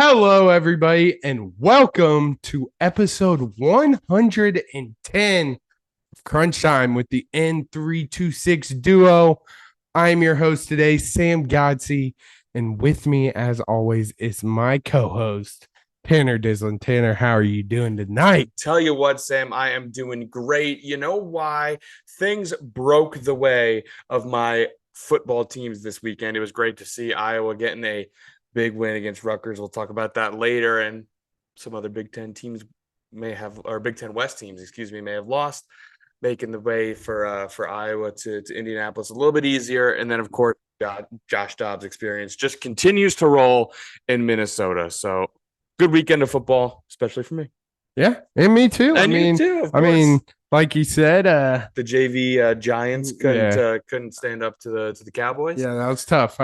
Hello, everybody, and welcome to episode 110 of Crunch Time with the N326 duo. I'm your host today, Sam Godsey, and with me, as always, is my co-host, Tanner Dislin. Tanner, how are you doing tonight? Tell you what, Sam, I am doing great. You know why? Things broke the way of my football teams this weekend. It was great to see Iowa getting a big win against Rutgers. We'll talk about that later. And some other Big Ten teams may have, or Big Ten West teams, may have lost, making the way for Iowa to Indianapolis a little bit easier. And then, of course, Josh Dobbs' experience just continues to roll in Minnesota. So good weekend of football, especially for me. Yeah, and me too. And you too, of course. I mean, like you said, the JV Giants couldn't stand up to the Cowboys. Yeah, that was tough.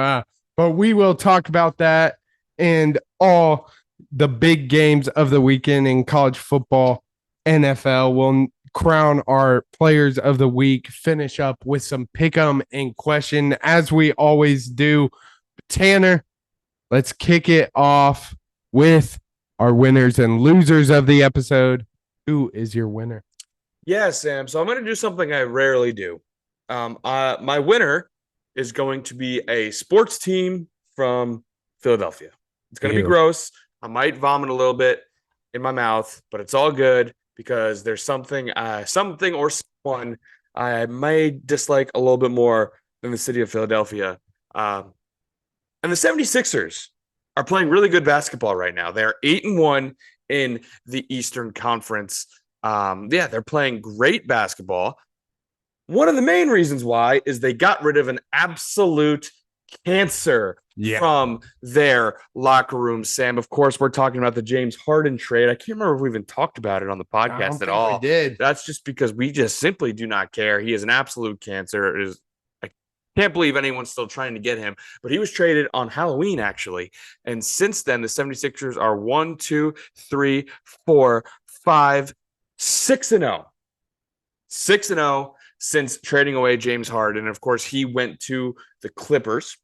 But we will talk about that and all the big games of the weekend in college football, NFL. We'll crown our players of the week, finish up with some pick 'em and question, as we always do. Tanner, let's kick it off with our winners and losers of the episode. Who is your winner? Yeah, Sam. So I'm going to do something I rarely do. My winner is going to be a sports team from Philadelphia. It's going to be gross. I might vomit a little bit in my mouth, but it's all good because there's something or someone I may dislike a little bit more than the city of Philadelphia. And the 76ers are playing really good basketball right now. They're 8-1 in the Eastern Conference. They're playing great basketball. One of the main reasons why is they got rid of an absolute cancer from their locker room, Sam. Of course, we're talking about the James Harden trade. I can't remember if we even talked about it on the podcast at all. We did. That's just because we just simply do not care. He is an absolute cancer. I can't believe anyone's still trying to get him, but he was traded on Halloween, actually. And since then, the 76ers are 1, 2, 3, 4, 5, 6-0. 6-0 since trading away James Harden. And of course, he went to the Clippers.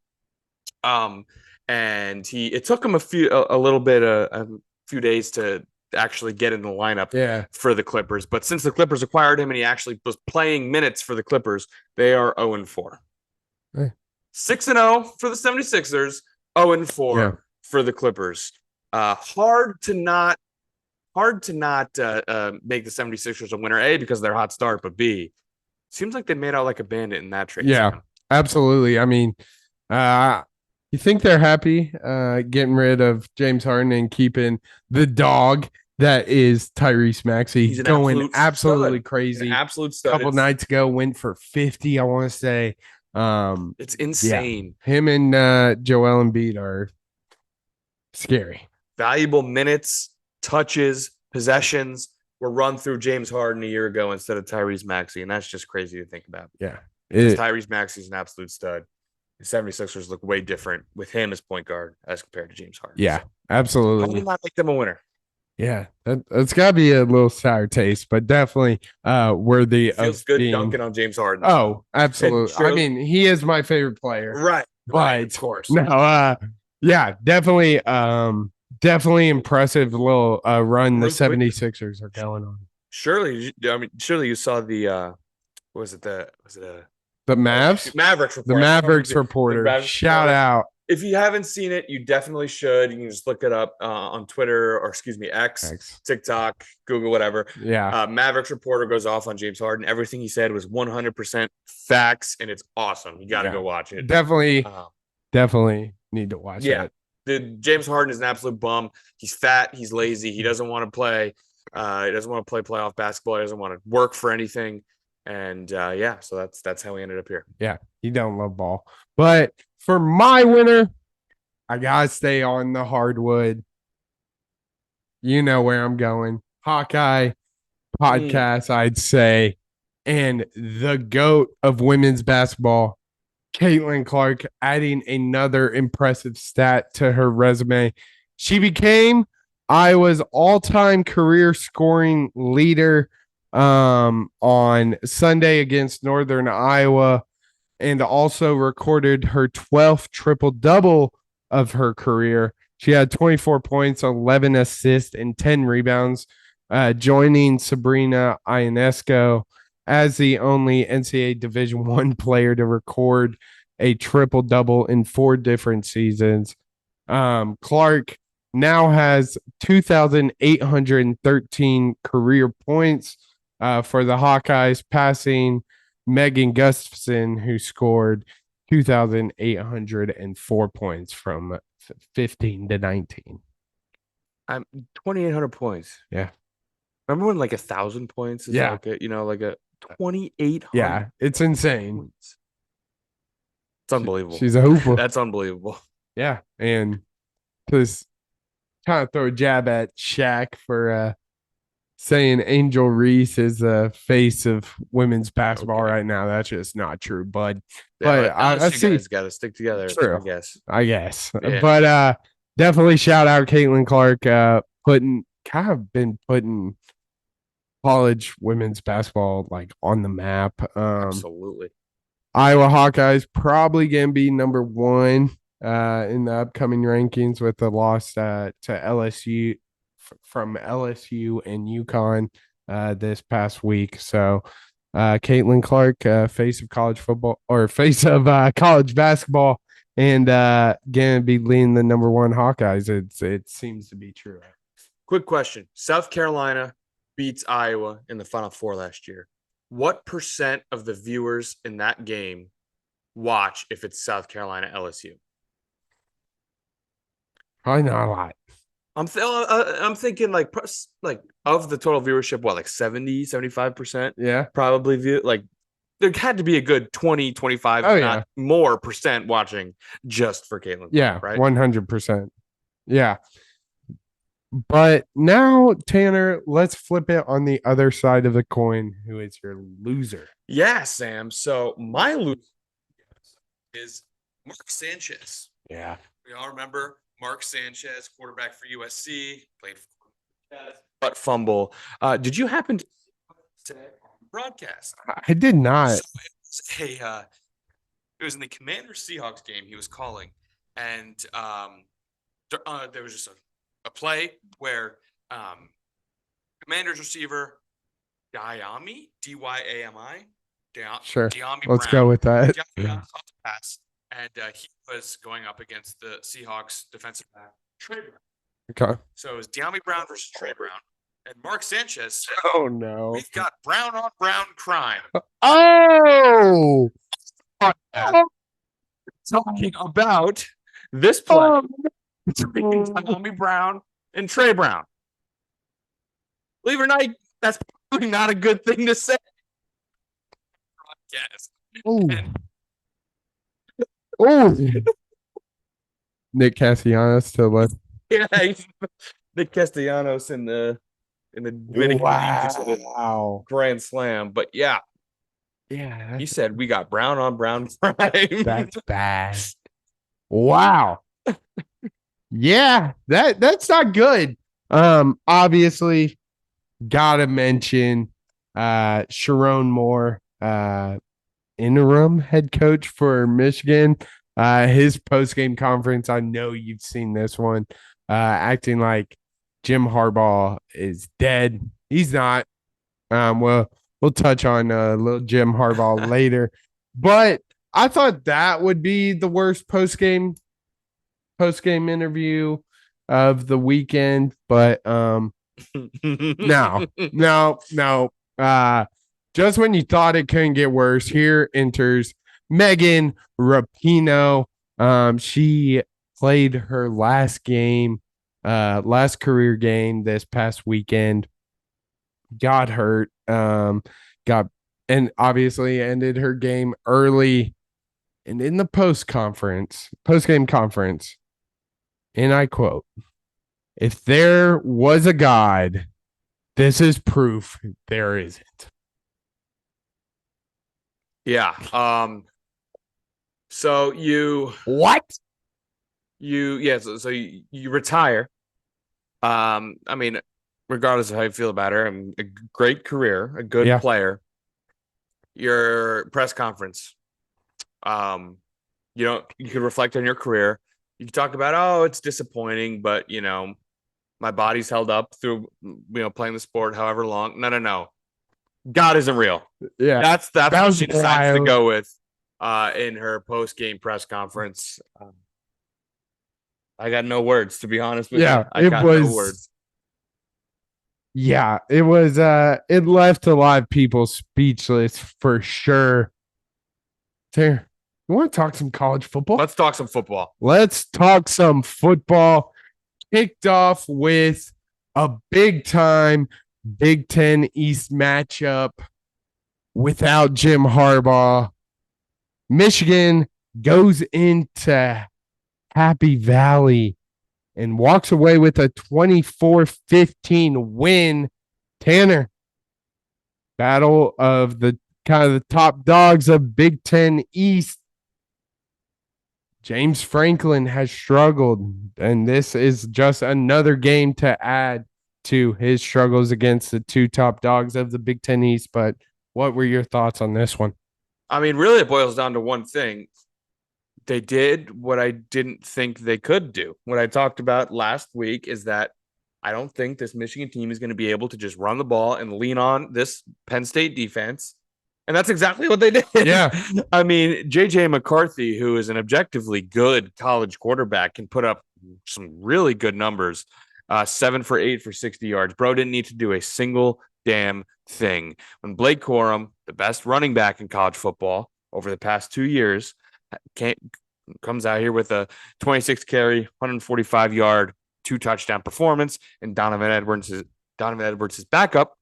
And it took him a few days to actually get in the lineup for the Clippers. But since the Clippers acquired him and he actually was playing minutes for the Clippers, they are 0-4. 6-0 for the 76ers, 0-4 for the Clippers. Hard to not make the 76ers a winner, A, because they're hot start, but B, seems like they made out like a bandit in that trade. Yeah, absolutely. I mean, you think they're happy getting rid of James Harden and keeping the dog that is Tyrese Maxey. He's going absolutely crazy. An absolute stud. A couple nights ago, went for 50, I want to say. It's insane. Yeah. Him and Joel Embiid are scary. Valuable minutes, touches, possessions were run through James Harden a year ago instead of Tyrese Maxey, and that's just crazy to think about. Yeah. Tyrese Maxey's an absolute stud. The 76ers look way different with him as point guard as compared to James Harden. Yeah, absolutely. How do you not make them a winner? Yeah, that's got to be a little sour taste, but definitely worthy of feels good dunking on James Harden. Oh, absolutely. I mean, he is my favorite player. Right. But of course. No, definitely impressive little run the 76ers are going on. Surely you saw the the Mavs? Mavericks report. The Mavericks reporter. Shout out. If you haven't seen it, you definitely should. You can just look it up on Twitter X, TikTok, Google, whatever. Yeah. Mavericks reporter goes off on James Harden. Everything he said was 100% facts, and it's awesome. You got to go watch it. Definitely need to watch it. James Harden is an absolute bum. He's fat. He's lazy. He doesn't want to play. He doesn't want to play playoff basketball. He doesn't want to work for anything. And so that's how we ended up here. Yeah, he don't love ball. But for my winner, I gotta stay on the hardwood. You know where I'm going. Hawkeye podcast, I'd say. And the GOAT of women's basketball, Caitlin Clark, adding another impressive stat to her resume. She became Iowa's all-time career scoring leader on Sunday against Northern Iowa, and also recorded her 12th triple-double of her career. She had 24 points, 11 assists, and 10 rebounds, joining Sabrina Ionesco as the only NCAA Division One player to record a triple double in 4 different seasons. Clark now has 2,813 career points for the Hawkeyes, passing Megan Gustafson, who scored 2,804 points from 15 to 19. I'm 2,800 points. Yeah. Remember when like 1,000 points is like a, like a 2,800. Yeah, it's insane. Points. It's unbelievable. She's a hooper. That's unbelievable. Yeah, and just kind of throw a jab at Shaq for saying Angel Reese is the face of women's basketball right now. That's just not true, bud. Yeah, but I see. You guys got to stick together. True. I guess. Yeah. But definitely shout out Caitlin Clark. Been putting college women's basketball like on the map. Absolutely. Iowa Hawkeyes probably gonna be number 1 in the upcoming rankings with the loss to LSU from LSU and UConn this past week. So Caitlin Clark, face of college football or face of college basketball, and gonna be leading the number 1 Hawkeyes. It seems to be true. Quick question: South Carolina beats Iowa in the Final Four last year. What percent of the viewers in that game watch if it's South Carolina LSU? Probably not a lot. I'm thinking like of the total viewership, what, like 70, 75%? Yeah. Probably view, like there had to be a good 20, 25, more percent watching just for Caitlin. Yeah, right? 100%. Yeah. But now, Tanner, let's flip it on the other side of the coin. Who is your loser? Yeah, Sam. So my loser is Mark Sanchez. Yeah. We all remember Mark Sanchez, quarterback for USC, played for but fumble. Did you happen to broadcast? I did not. So it was in the Commanders Seahawks game he was calling, and there was just a play where Commanders receiver Dyami, D-Y-A-M-I, sure. Dyami Let's Brown, go with that. Pass, and he was going up against the Seahawks defensive back, Trey Brown. Okay. So it was Dyami Brown versus Trey Brown. And Mark Sanchez said, "Oh no, we've got brown on brown crime." Oh, talking about this play between Dyami Brown and Trey Brown. Believe it or not, that's probably not a good thing to say. Yes. Oh, Nick Castellanos to left. Yeah, Nick Castellanos in the Grand Slam. But yeah, he said we got brown on brown crime. That's bad. Wow. Yeah, that's not good. Obviously, gotta mention Sharon Moore, interim head coach for Michigan. His post-game conference, I know you've seen this one, acting like Jim Harbaugh is dead. He's not. We'll touch on little Jim Harbaugh later. But I thought that would be the worst post-game interview of the weekend. But no. Just when you thought it couldn't get worse, here enters Megan Rapinoe. She played her last career game this past weekend. Got hurt. And obviously ended her game early. And in the post-game conference, and I quote, "If there was a God, this is proof there isn't." Yeah. So you retire. I mean, regardless of how you feel about her, a great career, a good player. Your press conference. You could reflect on your career. You talk about, oh, it's disappointing, but my body's held up through playing the sport however long. No. God isn't real. Yeah, That's that what was she decides to wild. go with in her post-game press conference. I got no words, to be honest with you. Yeah, I got no words. Yeah, it was it left a lot of people speechless for sure. There. You want to talk some college football? Let's talk some football. Let's talk some football. Kicked off with a big time Big Ten East matchup without Jim Harbaugh. Michigan goes into Happy Valley and walks away with a 24-15 win. Tanner, battle of the kind of the top dogs of Big Ten East. James Franklin has struggled, and this is just another game to add to his struggles against the two top dogs of the Big Ten East. But what were your thoughts on this one? I mean, really, it boils down to one thing. They did what I didn't think they could do. What I talked about last week is that I don't think this Michigan team is going to be able to just run the ball and lean on this Penn State defense. And that's exactly what they did. Yeah. I mean, JJ McCarthy, who is an objectively good college quarterback, can put up some really good numbers. 7 for 8 for 60 yards. Bro didn't need to do a single damn thing. When Blake Corum, the best running back in college football over the past 2 years, comes out here with a 26 carry, 145 yard, 2 touchdown performance, and Donovan Edwards is backup.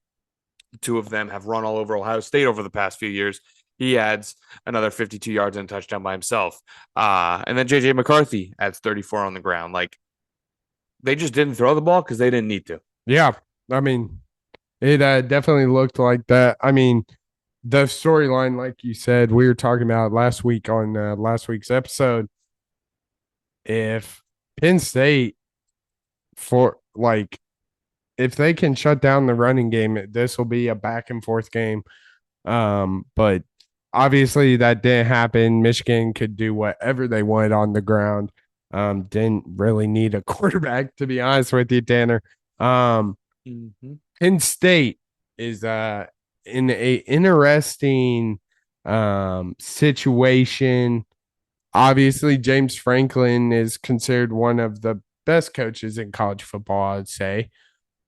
The two of them have run all over Ohio State over the past few years. He adds another 52 yards and a touchdown by himself. And then JJ McCarthy adds 34 on the ground. Like, they just didn't throw the ball because they didn't need to. Yeah. I mean, it definitely looked like that. I mean, the storyline, like you said, we were talking about last week on last week's episode. If Penn State, if they can shut down the running game, this will be a back and forth game. But obviously that didn't happen. Michigan could do whatever they wanted on the ground. Didn't really need a quarterback, to be honest with you, Tanner. Penn State is in a interesting situation. Obviously, James Franklin is considered one of the best coaches in college football, I'd say,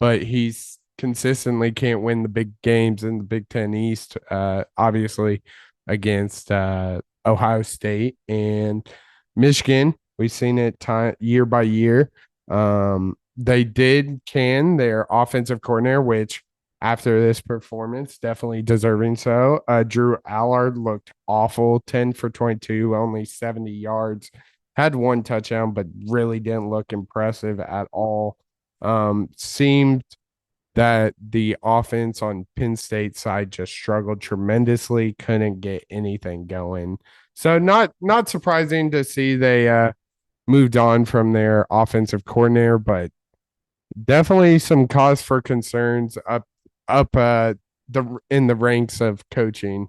but he's consistently can't win the big games in the Big Ten East, obviously against Ohio State and Michigan. We've seen it year by year. They did their offensive coordinator, which after this performance, definitely deserving so. Drew Allard looked awful, 10 for 22, only 70 yards, had 1 touchdown, but really didn't look impressive at all. Seemed that the offense on Penn State side just struggled tremendously, couldn't get anything going. So not surprising to see they moved on from their offensive coordinator, but definitely some cause for concerns up in the ranks of coaching.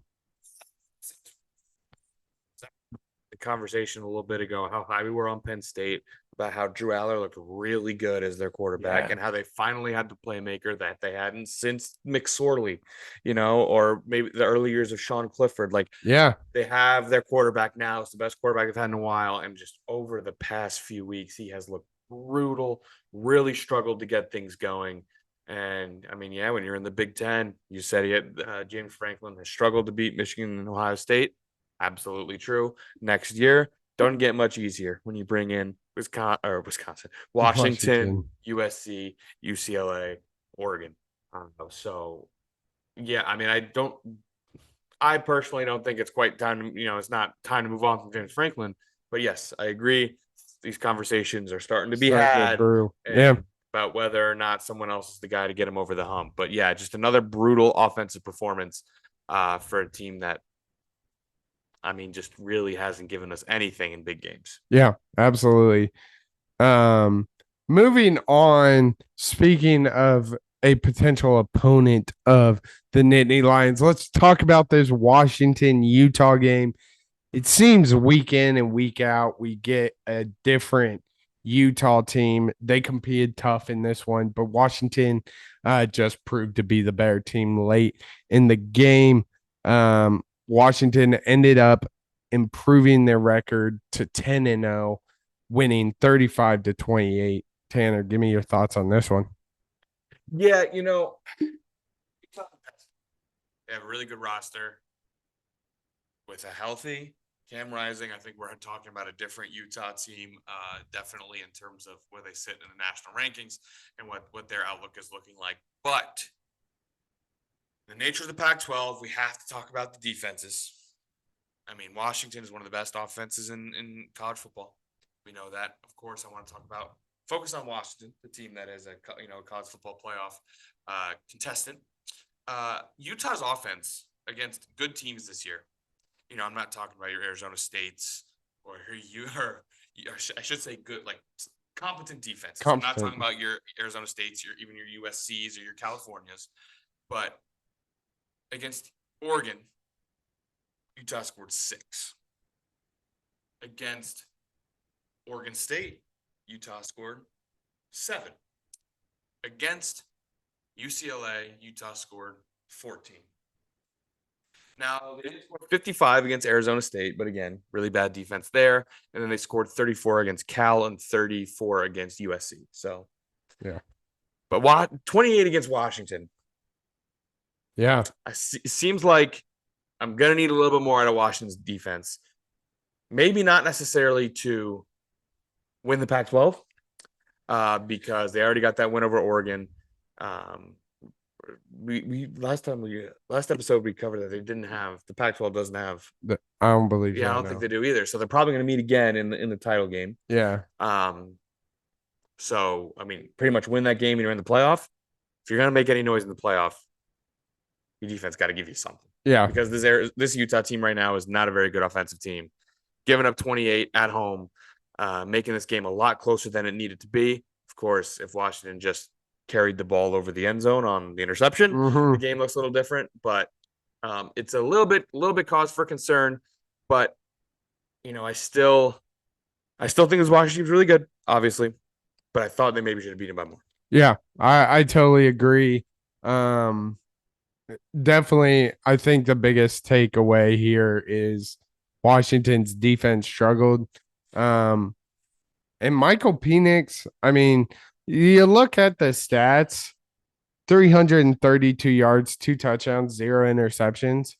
The conversation a little bit ago, how high we were on Penn State, about how Drew Aller looked really good as their quarterback, and how they finally had the playmaker that they hadn't since McSorley, or maybe the early years of Sean Clifford. Like, yeah, they have their quarterback now. It's the best quarterback they've had in a while. And just over the past few weeks, he has looked brutal, really struggled to get things going. And I mean, yeah, when you're in the Big Ten, you said James Franklin has struggled to beat Michigan and Ohio State. Absolutely true. Next year, don't get much easier when you bring in Washington, USC, UCLA, Oregon. So, yeah, I mean, I personally don't think it's quite time to, it's not time to move on from James Franklin. But yes, I agree. These conversations are starting to be had. Yeah. About whether or not someone else is the guy to get him over the hump. But yeah, just another brutal offensive performance for a team that, I mean, just really hasn't given us anything in big games. Yeah, absolutely. Moving on, speaking of a potential opponent of the Nittany Lions, let's talk about this Washington-Utah game. it seems week in and week out, we get a different Utah team. They competed tough in this one, but Washington just proved to be the better team late in the game. Washington ended up improving their record to 10-0, winning 35-28. Tanner, give me your thoughts on this one. Yeah, they have a really good roster with a healthy Cam Rising. I think we're talking about a different Utah team, definitely in terms of where they sit in the national rankings and what their outlook is looking like. But the nature of the Pac-12, we have to talk about the defenses. I mean, Washington is one of the best offenses in college football. We know that. Of course, I want to focus on Washington, the team that is a college football playoff contestant. Utah's offense against good teams this year. I'm not talking about your Arizona States or I should say good, like competent defenses. I'm not talking about your Arizona States, even your USCs or your Californias, but against Oregon, Utah scored 6. Against Oregon State, Utah scored 7. Against UCLA, Utah scored 14. Now, they scored 55 against Arizona State, but again, really bad defense there. And then they scored 34 against Cal and 34 against USC. So, yeah. But 28 against Washington. Yeah. It seems like I'm going to need a little bit more out of Washington's defense. Maybe not necessarily to win the Pac-12 because they already got that win over Oregon. Last episode we covered that they didn't have the Pac-12 doesn't have. I don't believe. Yeah, I don't think they do either. So they're probably going to meet again in the title game. Yeah. So I mean, pretty much win that game and you're in the playoff. If you're going to make any noise in the playoff, your defense got to give you something. Yeah. Because this Utah team right now is not a very good offensive team. Giving up 28 at home, making this game a lot closer than it needed to be. Of course, if Washington just carried the ball over the end zone on the interception, the game looks a little different, but it's a little bit cause for concern. But I still think this Washington team's really good, obviously, but I thought they maybe should have beaten by more. Yeah, I totally agree. Definitely, I think the biggest takeaway here is Washington's defense struggled. And Michael Penix, I mean, you look at the stats, 332 yards, 2 touchdowns, 0 interceptions.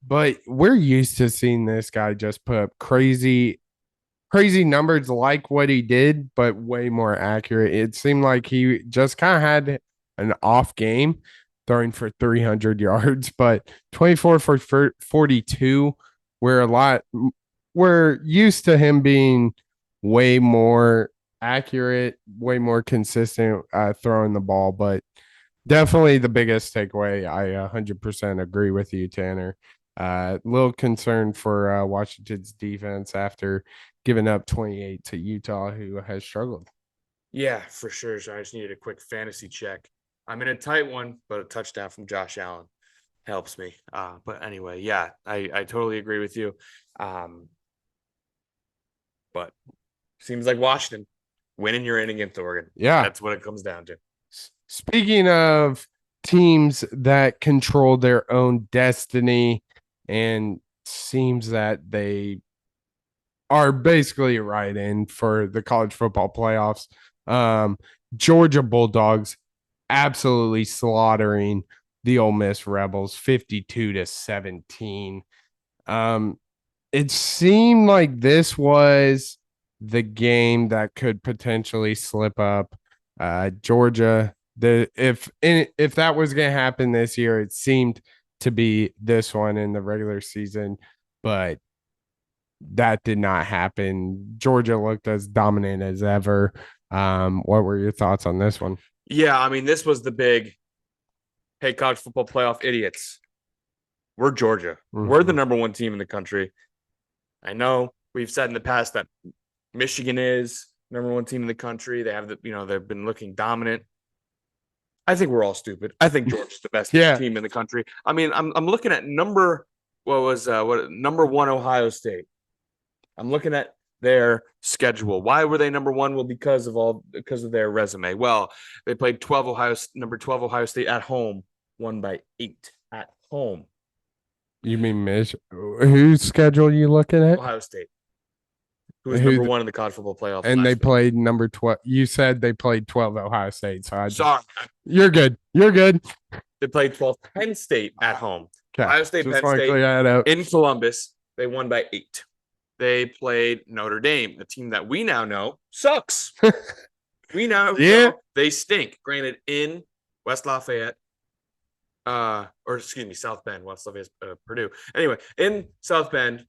But we're used to seeing this guy just put up crazy numbers like what he did, but way more accurate. It seemed like he just kind of had an off game throwing for 300 yards, but 24 for 42, we're used to him being way more accurate, way more consistent throwing the ball. But definitely the biggest takeaway, I 100% agree with you, Tanner. Little concern for Washington's defense after giving up 28 to Utah, who has struggled. Yeah, for sure. So I just needed a quick fantasy check. I'm in a tight one, but a touchdown from Josh Allen helps me. But anyway, yeah, I totally agree with you. But seems like Washington winning, you're in against Oregon. Yeah, that's what it comes down to. Speaking of teams that control their own destiny and seems that they are basically right in for the college football playoffs. Georgia Bulldogs absolutely slaughtering the Ole Miss Rebels 52-17. It seemed like this was the game that could potentially slip up. Georgia, if that was going to happen this year, it seemed to be this one in the regular season, but that did not happen. Georgia looked as dominant as ever. What were your thoughts on this one? Yeah, I mean, this was the big, hey, college football playoff idiots. We're Georgia. Mm-hmm. We're the number 1 team in the country. I know we've said in the past that Michigan is number 1 team in the country. They have they've been looking dominant. I think we're all stupid. I think Georgia's the best team in the country. I mean, I'm looking at what number one Ohio State. I'm looking at their schedule. Why were they number one? Well, because of their resume. Well, they played number 12 Ohio State at home, won by 8 at home. You mean whose schedule you looking at? Ohio State, who was number one in the college football playoff, and they played number 12. You said they played 12 Ohio State, so sorry, you're good. You're good. They played 12 Penn State at home. Okay. Ohio State, Penn State in Columbus. They won by 8. They played Notre Dame, a team that we now know sucks. We now know they stink. Granted, in West Lafayette, South Bend. West Lafayette, Purdue. Anyway, in South Bend,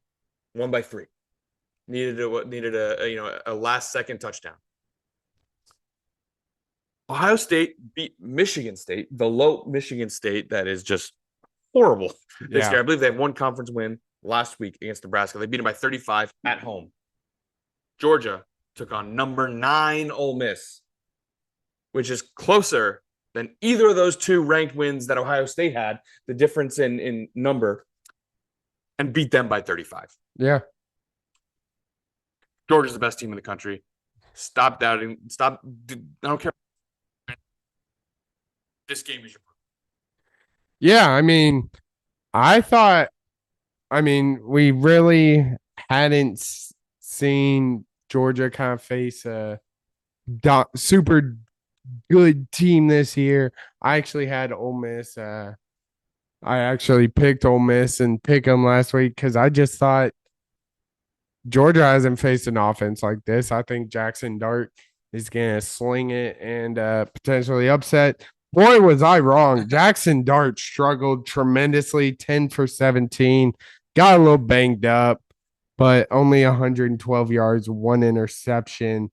won by 3. Needed a last second touchdown. Ohio State beat Michigan State, the low Michigan State that is just horrible this year. I believe they have one conference win last week against Nebraska. They beat them by 35 at home. Georgia took on number 9 Ole Miss, which is closer than either of those 2 ranked wins that Ohio State had, the difference in number, and beat them by 35. Yeah. Georgia's the best team in the country. Stop doubting. I don't care. This game is your proof. Yeah, I mean, we really hadn't seen Georgia kind of face a super good team this year. I actually had Ole Miss. I actually picked Ole Miss and pick them last week because I just thought Georgia hasn't faced an offense like this. I think Jackson Dart is going to sling it and potentially upset. Boy, was I wrong. Jackson Dart struggled tremendously, 10 for 17, got a little banged up, but only 112 yards, 1 interception.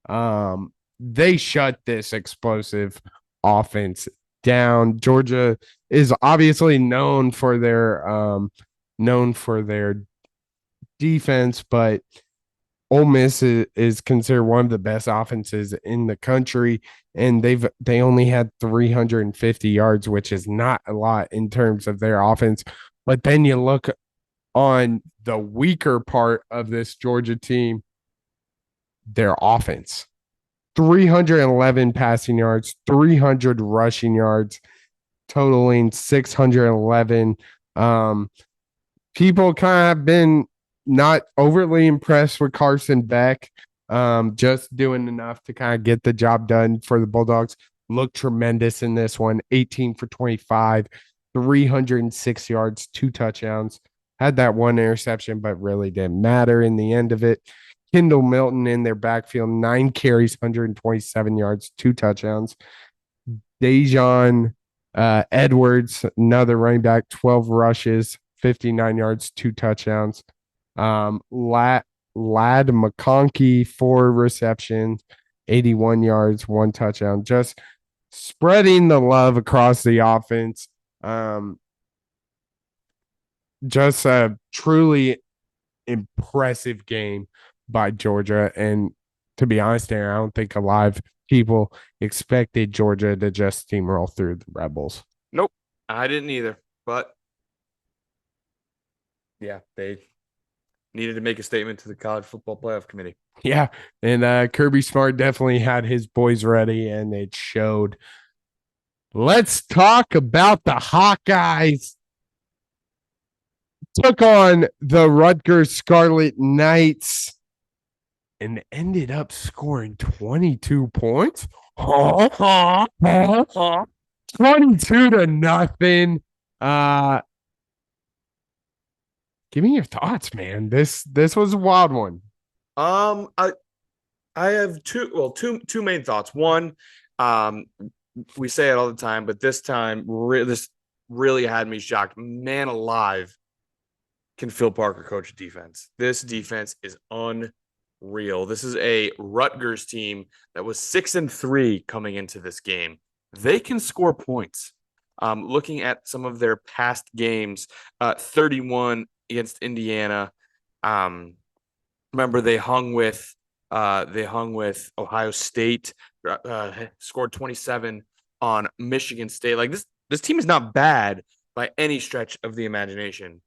They shut this explosive offense down. Georgia is obviously known for their defense, but Ole Miss is considered one of the best offenses in the country, and they only had 350 yards, which is not a lot in terms of their offense. But then you look on the weaker part of this Georgia team, their offense. 311 passing yards, 300 rushing yards, totaling 611. People kind of have been not overly impressed with Carson Beck, just doing enough to kind of get the job done for the Bulldogs. Looked tremendous in this one, 18 for 25, 306 yards, 2 touchdowns. Had that 1 interception, but really didn't matter in the end of it. Kendall Milton in their backfield, 9 carries, 127 yards, 2 touchdowns. Dejon Edwards, another running back, 12 rushes, 59 yards, 2 touchdowns. Lad McConkey, 4 receptions, 81 yards, 1 touchdown. Just spreading the love across the offense. Just a truly impressive game by Georgia. And to be honest, Aaron, I don't think a lot of people expected Georgia to just steamroll through the Rebels. Nope, I didn't either. But yeah, they needed to make a statement to the College Football Playoff Committee. Yeah, and Kirby Smart definitely had his boys ready, and it showed. Let's talk about the Hawkeyes. Took on the Rutgers Scarlet Knights and ended up scoring 22 points. 22-0. Give me your thoughts, man. This was a wild one. I have two main thoughts. One, we say it all the time, but this time this really had me shocked. Man alive, can Phil Parker coach defense? This defense is unreal. This is a Rutgers team that was 6-3 coming into this game. They can score points. Looking at some of their past games, 31 against Indiana. Remember they hung with Ohio State, scored 27 on Michigan State. Like this team is not bad by any stretch of the imagination.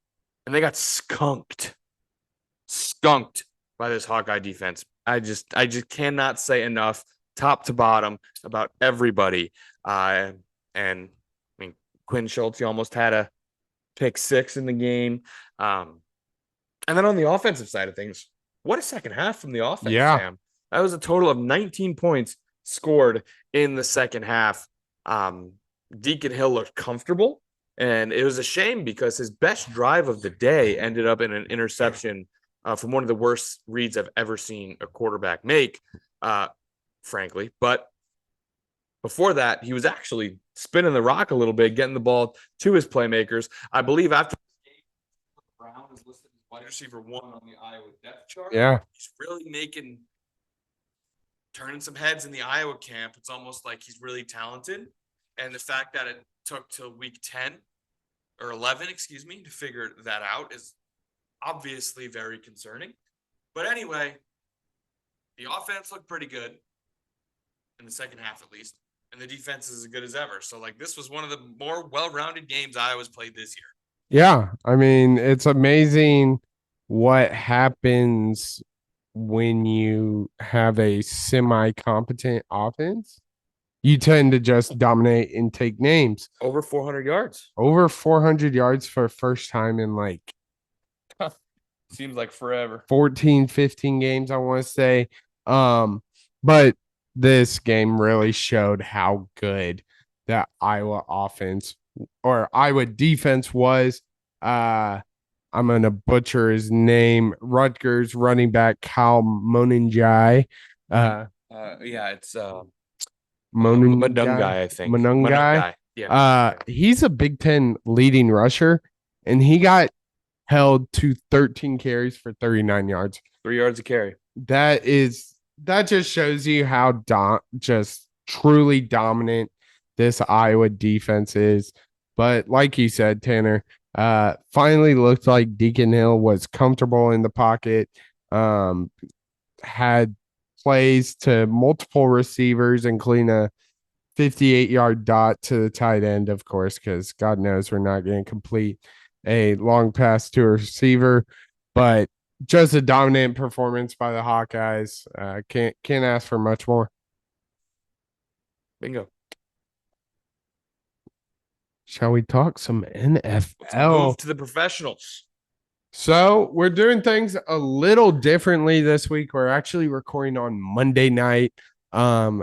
and they got skunked by this Hawkeye defense. I just cannot say enough, top to bottom, about everybody. And I mean, Quinn Schultz, he almost had a pick six in the game. And then on the offensive side of things, what a second half from the offense, Yeah. Sam. That was a total of 19 points scored in the second half. Deacon Hill looked comfortable, and it was a shame because his best drive of the day ended up in an interception from one of the worst reads I've ever seen a quarterback make, frankly. But before that, he was actually spinning the rock a little bit, getting the ball to his playmakers. I believe after this game, Brown is listed as wide receiver 1 on the Iowa depth chart. Yeah. He's really turning some heads in the Iowa camp. It's almost like he's really talented. And the fact that it took till week 10 or 11, to figure that out is obviously very concerning. But anyway, the offense looked pretty good in the second half, at least. And the defense is as good as ever. So, this was one of the more well-rounded games Iowa's played this year. Yeah. I mean, it's amazing what happens when you have a semi-competent offense. You tend to just dominate and take names. Over 400 yards. Over 400 yards for first time in seems like forever. 14, 15 games, I want to say. But this game really showed how good that Iowa offense or Iowa defense was. I'm going to butcher his name. Rutgers running back Kyle Monangai. It's Monangai, I think. Monangai. Yeah. He's a Big Ten leading rusher, and he got held to 13 carries for 39 yards. 3 yards a carry. That just shows you how just truly dominant this Iowa defense is. But like you said, Tanner, finally looked like Deacon Hill was comfortable in the pocket, had plays to multiple receivers, including a 58-yard dot to the tight end, of course, because God knows we're not going to complete a long pass to a receiver. But just a dominant performance by the Hawkeyes. Can't ask for much more. Bingo. Shall we talk some NFL? Let's move to the professionals. So we're doing things a little differently this week. We're actually recording on Monday night. As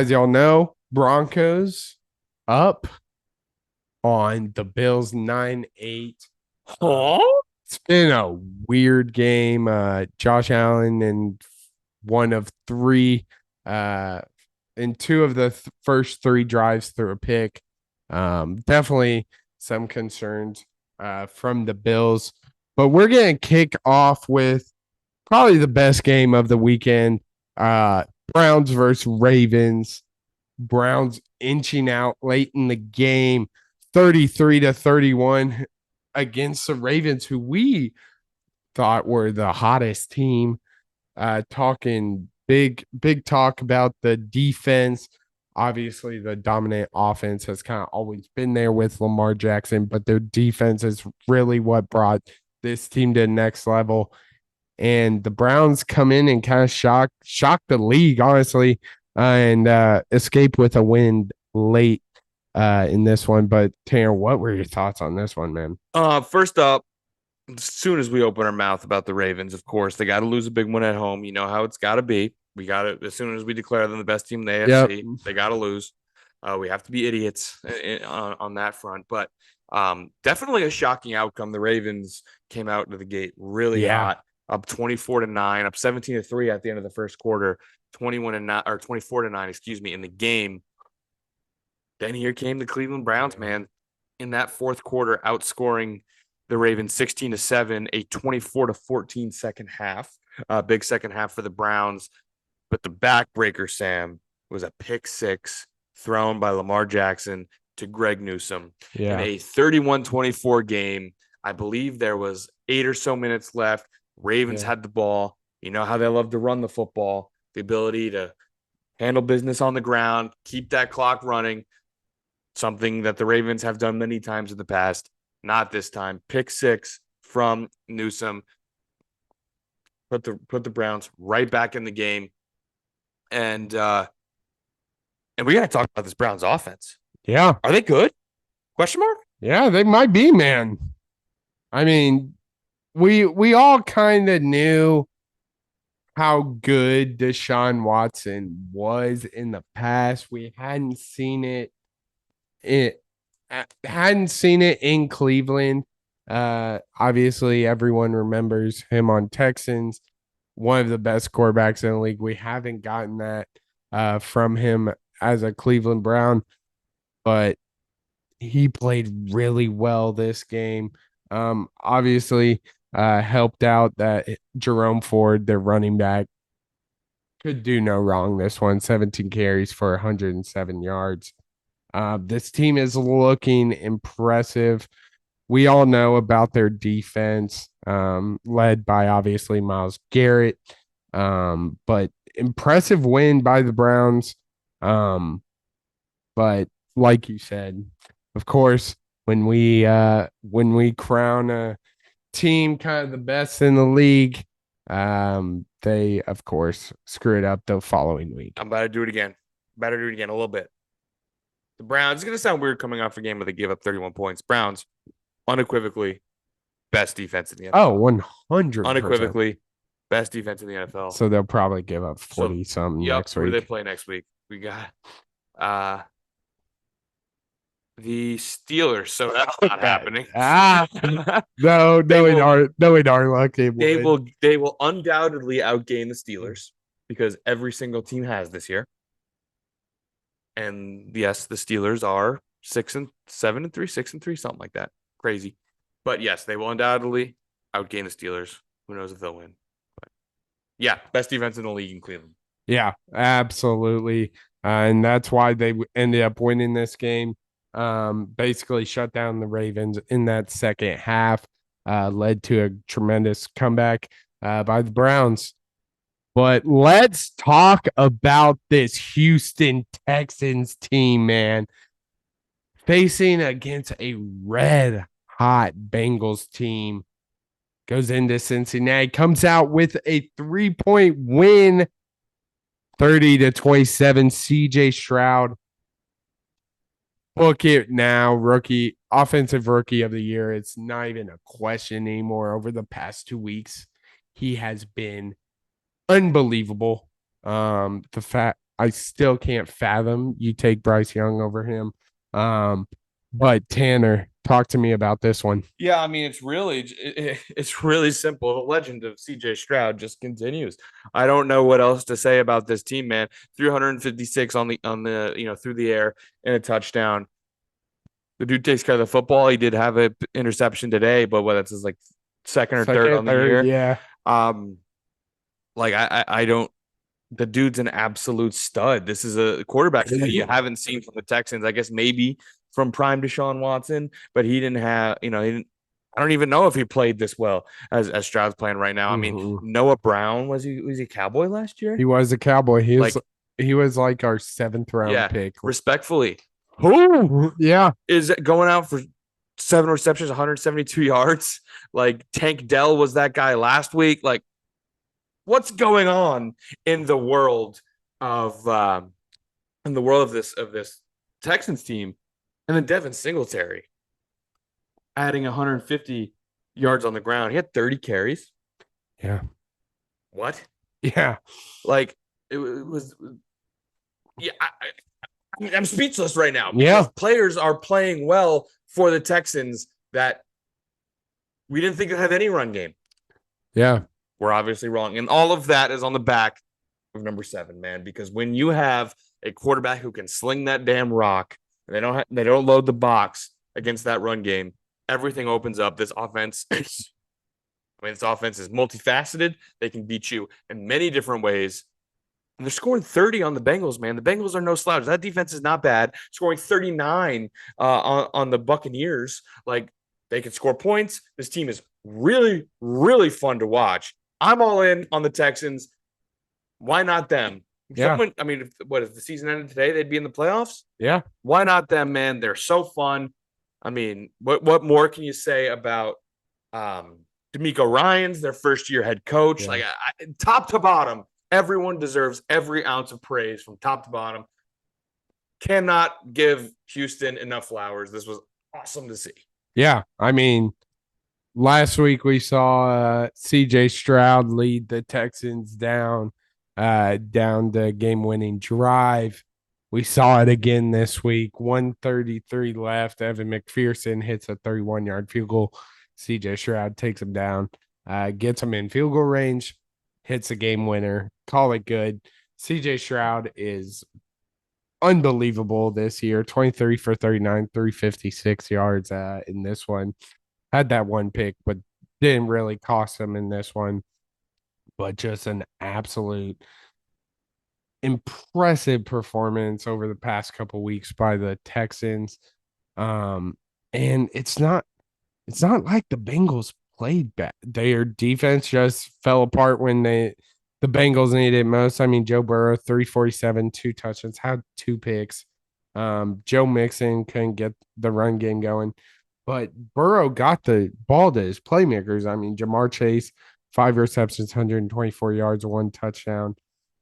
y'all know, Broncos up on the Bills 9-8. It's been a weird game. Josh Allen in one of three, in two of the first three drives through a pick. Definitely some concerns from the Bills. But we're going to kick off with probably the best game of the weekend. Browns versus Ravens. Browns inching out late in the game, 33-31 against the Ravens, who we thought were the hottest team. Talking big talk about the defense. Obviously, the dominant offense has kind of always been there with Lamar Jackson, but their defense is really what brought this team to the next level. And the Browns come in and kind of shock the league, honestly, and escape with a win late in this one. But Tanner, what were your thoughts on this one, man? First up, as soon as we open our mouth about the Ravens, of course, they got to lose a big one at home. You know how it's got to be. We got to, as soon as we declare them the best team in the AFC, they got to lose. We have to be idiots on that front. But definitely a shocking outcome. The Ravens came out of the gate really hot, up 24-9, up 17-3 at the end of the first quarter, 21-9 or 24-9, in the game. Then here came the Cleveland Browns, man, in that fourth quarter, outscoring the Ravens 16-7, a 24-14 second half, big second half for the Browns. But the backbreaker, Sam, was a pick six thrown by Lamar Jackson to Greg Newsome in a 31-24 game. I believe there was 8 or so minutes left. Ravens had the ball. You know how they love to run the football, the ability to handle business on the ground, keep that clock running, something that the Ravens have done many times in the past. Not this time. Pick 6 from Newsome. Put the Browns right back in the game. And we got to talk about this Browns offense. Yeah. Are they good? Question mark? Yeah, they might be, man. I mean, we all kind of knew how good Deshaun Watson was in the past. We hadn't seen it in Cleveland. Obviously everyone remembers him on Texans, one of the best quarterbacks in the league. We haven't gotten that from him as a Cleveland Brown, but he played really well this game. Obviously helped out that Jerome Ford, their running back, could do no wrong this one. 17 carries for 107 yards. This team is looking impressive. We all know about their defense, led by obviously Myles Garrett. But impressive win by the Browns. But like you said, of course, when we crown a team kind of the best in the league, they of course screw it up the following week. I'm about to do it again. Better do it again a little bit. The Browns, it's going to sound weird coming off a game where they gave up 31 points. Browns, unequivocally, best defense in the NFL. Oh, 100%. Unequivocally, best defense in the NFL. So they'll probably give up 40 something next Who week. do they play next week? We got the Steelers. So that's not happening. No, in our luck, they will undoubtedly outgain the Steelers because every single team has this year. And yes, the Steelers are 6-7-3, 6-3, something like that. Crazy. But yes, they will undoubtedly outgain the Steelers. Who knows if they'll win? But yeah, best defense in the league in Cleveland. Yeah, absolutely. And that's why they ended up winning this game. Basically shut down the Ravens in that second half, led to a tremendous comeback by the Browns. But let's talk about this Houston Texans team, man. Facing against a red hot Bengals team. Goes into Cincinnati, comes out with a 3-point win, 30-27. CJ Stroud. Book it now, offensive rookie of the year. It's not even a question anymore. Over the past 2 weeks, he has been unbelievable. The fact I still can't fathom you take Bryce Young over him. But Tanner, talk to me about this one. Yeah, I mean it's really simple. The legend of CJ Stroud just continues. I don't know what else to say about this team, man. 356 on the through the air and a touchdown. The dude takes care of the football. He did have an interception today, but that's his like second or third on the year. Yeah. I don't. The dude's an absolute stud. This is a quarterback that you haven't seen from the Texans. I guess maybe from prime Deshaun Watson, but he didn't have. I don't even know if he played this well as Stroud's playing right now. I mean, Noah Brown was he a Cowboy last year? He was a Cowboy. He was like our 7th round pick. Respectfully, who? Yeah, is going out for 7 receptions, 172 yards. Like Tank Dell was that guy last week. Like, what's going on in the world of this Texans team? And then Devin Singletary adding 150 yards on the ground. He had 30 carries. Yeah. What? Yeah. Like it was. Yeah. I'm speechless right now. Yeah. Players are playing well for the Texans that we didn't think they'd have any run game. Yeah. We're obviously wrong. And all of that is on the back of number 7, man, because when you have a quarterback who can sling that damn rock, and they don't load the box against that run game, everything opens up. This offense is multifaceted. They can beat you in many different ways. And they're scoring 30 on the Bengals, man. The Bengals are no slouch. That defense is not bad. Scoring 39 on the Buccaneers. Like, they can score points. This team is really, really fun to watch. I'm all in on the Texans. Why not them? Yeah. If the season ended today, they'd be in the playoffs? Yeah. Why not them, man? They're so fun. I mean, what more can you say about D'Amico Ryans, their first year head coach? Yeah. Like top to bottom, everyone deserves every ounce of praise from top to bottom. Cannot give Houston enough flowers. This was awesome to see. Yeah. I mean, last week we saw CJ Stroud lead the Texans down the game-winning drive. We saw it again this week. 133 left. Evan McPherson hits a 31-yard field goal. CJ Stroud takes him down, gets him in field goal range, hits a game winner. Call it good. CJ Stroud is unbelievable this year. 23 for 39, 356 yards in this one. Had that one pick, but didn't really cost him in this one. But just an absolute impressive performance over the past couple weeks by the Texans. And it's not like the Bengals played bad. Their defense just fell apart when the Bengals needed it most. I mean, Joe Burrow, 347, 2 touchdowns, had 2 picks. Joe Mixon couldn't get the run game going, but Burrow got the ball to his playmakers. I mean, Jamar Chase, 5 receptions, 124 yards, 1 touchdown.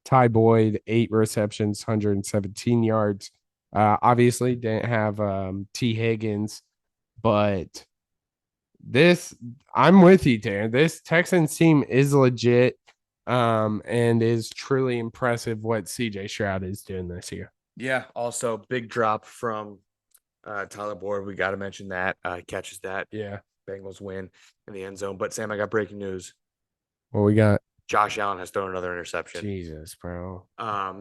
Ty Boyd, 8 receptions, 117 yards. Obviously, didn't have T. Higgins, but I'm with you, Dan. This Texans team is legit, and is truly impressive what CJ Stroud is doing this year. Yeah. Also, big drop from Tyler Boyd. We got to mention that. Catches that. Yeah. Bengals win in the end zone. But Sam, I got breaking news. What we got? Josh Allen has thrown another interception. Jesus, bro.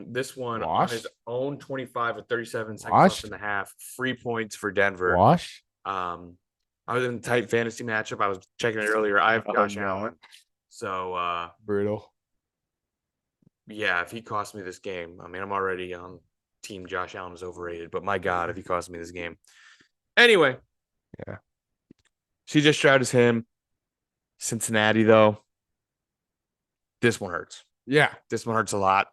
This one Wash? on his own 25 with 37 seconds Wash? left in the half. 3 points for Denver. Wash? I was in a tight fantasy matchup. I was checking it earlier. I have Josh Allen. So Brutal. yeah, if he cost me this game, I mean, I'm already on team Josh Allen is overrated, but my God, if he cost me this game. Anyway. Yeah. CJ Stroud is him. Cincinnati, though. This one hurts. Yeah. This one hurts a lot.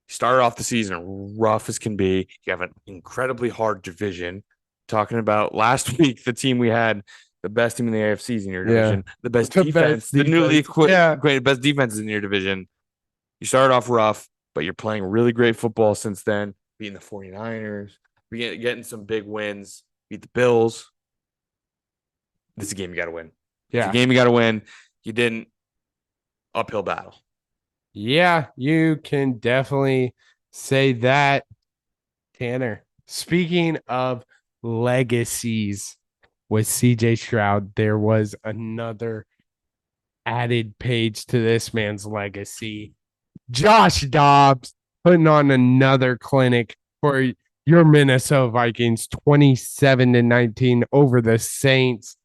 You started off the season rough as can be. You have an incredibly hard division. Talking about last week, the team we had, the best team in the AFC is in your division. Yeah. The best defense, the newly equated best defense is in your division. You started off rough, but you're playing really great football since then. Beating the 49ers, getting some big wins, beat the Bills. This is a game you got to win. Yeah. It's a game you got to win. You didn't. Uphill battle. Yeah, you can definitely say that, Tanner. Speaking of legacies with CJ Stroud, there was another added page to this man's legacy. Josh Dobbs putting on another clinic for your Minnesota Vikings, 27-19 over the Saints.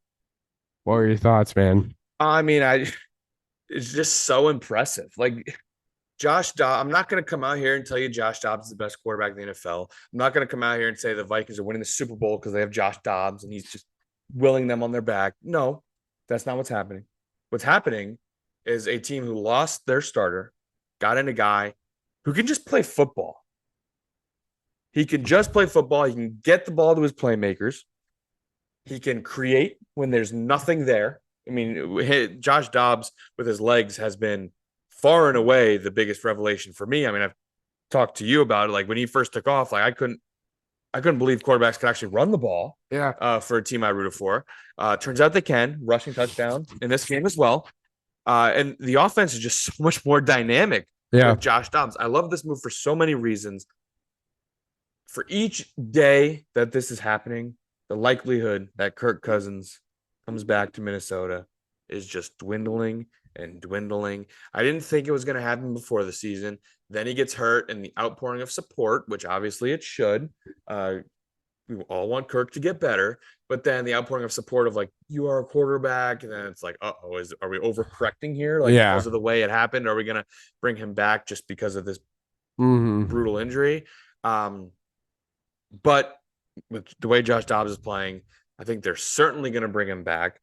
What are your thoughts, man? I mean, it's just so impressive. Like Josh Dobbs, I'm not going to come out here and tell you Josh Dobbs is the best quarterback in the NFL. I'm not going to come out here and say the Vikings are winning the Super Bowl because they have Josh Dobbs and he's just willing them on their back. No, that's not what's happening. What's happening is a team who lost their starter, got in a guy who can just play football. He can just play football. He can get the ball to his playmakers. He can create when there's nothing there. I mean, Josh Dobbs with his legs has been far and away the biggest revelation for me. I mean, I've talked to you about it. Like when he first took off, like I couldn't believe quarterbacks could actually run the ball. Yeah. For a team I rooted for. Turns out they can. Rushing touchdown in this game as well. And the offense is just so much more dynamic with Josh Dobbs. I love this move for so many reasons. For each day that this is happening, the likelihood that Kirk Cousins comes back to Minnesota is just dwindling and dwindling. I didn't think it was going to happen before the season. Then he gets hurt, and the outpouring of support, which obviously it should. We all want Kirk to get better, but then the outpouring of support of like, you are a quarterback, and then it's like, are we overcorrecting here? Like because of the way it happened, are we going to bring him back just because of this brutal injury? But with the way Josh Dobbs is playing, I think they're certainly going to bring him back.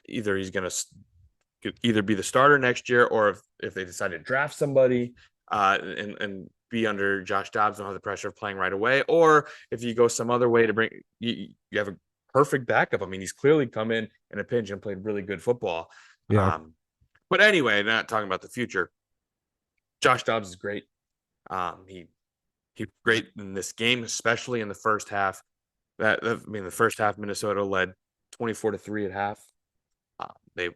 Either he's going to be the starter next year, or if they decide to draft somebody and be under Josh Dobbs, don't have the pressure of playing right away, or if you go some other way to bring you have a perfect backup. I mean, he's clearly come in a pinch and played really good football. Yeah. But anyway, not talking about the future. Josh Dobbs is great. He great in this game, especially in the first half. The first half Minnesota led 24-3 at half. They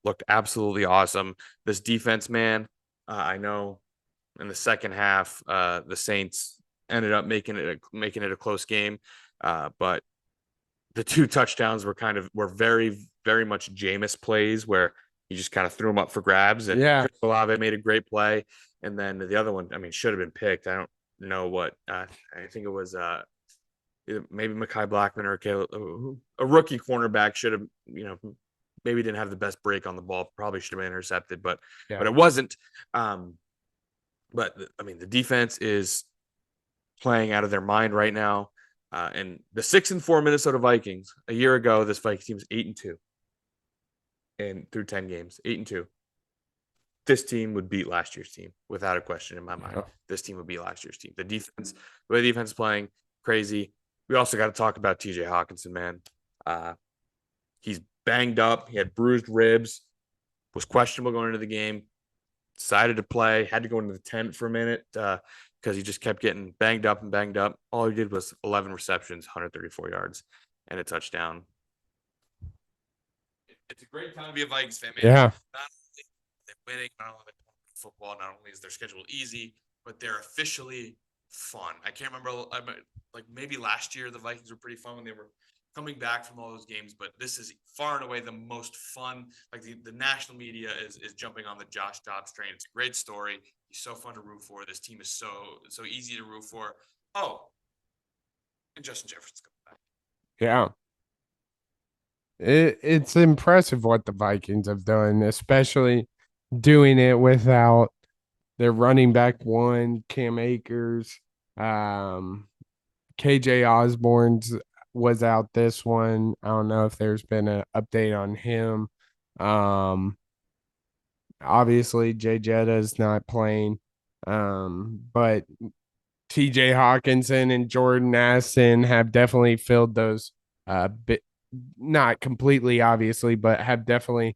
looked absolutely awesome. This defense, man, I know in the second half, the Saints ended up making it a close game, but the 2 touchdowns were very, very much Jameis plays where he just kind of threw them up for grabs, and Yeah. Chris Olave made a great play, and then the other one, I mean, should have been picked. I don't know what. I think it was maybe Mekhi Blackman or a rookie cornerback should have, maybe didn't have the best break on the ball. Probably should have been intercepted, but it wasn't. But I mean, the defense is playing out of their mind right now. And the 6-4 Minnesota Vikings a year ago, this Vikings team was 8-2, and through 10 games, 8-2. This team would beat last year's team without a question in my mind. This team would beat last year's team. The way the defense is playing, crazy. We also got to talk about TJ Hawkinson, man. He's banged up. He had bruised ribs, was questionable going into the game, decided to play, had to go into the tent for a minute because he just kept getting banged up. All he did was 11 receptions, 134 yards, and a touchdown. It's a great time to be a Vikings fan, man. Yeah. Not only are they winning, not only football, not only is their schedule easy, but they're officially fun. I can't remember, like maybe last year the Vikings were pretty fun when they were coming back from all those games, but this is far and away the most fun. Like the national media is jumping on the Josh Dobbs train. It's a great story. He's so fun to root for. This team is so easy to root for. Oh, and Justin Jefferson's coming back. Yeah. It's impressive what the Vikings have done, especially doing it without their running back one, Cam Akers. KJ Osborne's was out this one. I don't know if there's been an update on him. Obviously Jay Jetta's not playing. But TJ Hawkinson and Jordan Addison have definitely filled those bit, not completely obviously, but have definitely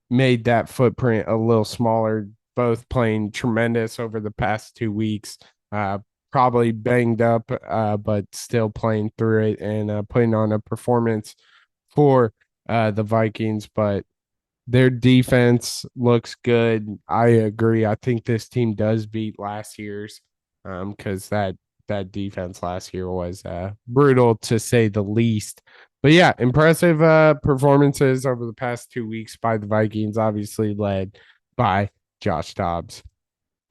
made that footprint a little smaller, both playing tremendous over the past 2 weeks. Probably banged up, but still playing through it and putting on a performance for the Vikings. But their defense looks good. I agree. I think this team does beat last year's because that defense last year was brutal to say the least. But yeah, impressive performances over the past 2 weeks by the Vikings, obviously led by Josh Dobbs.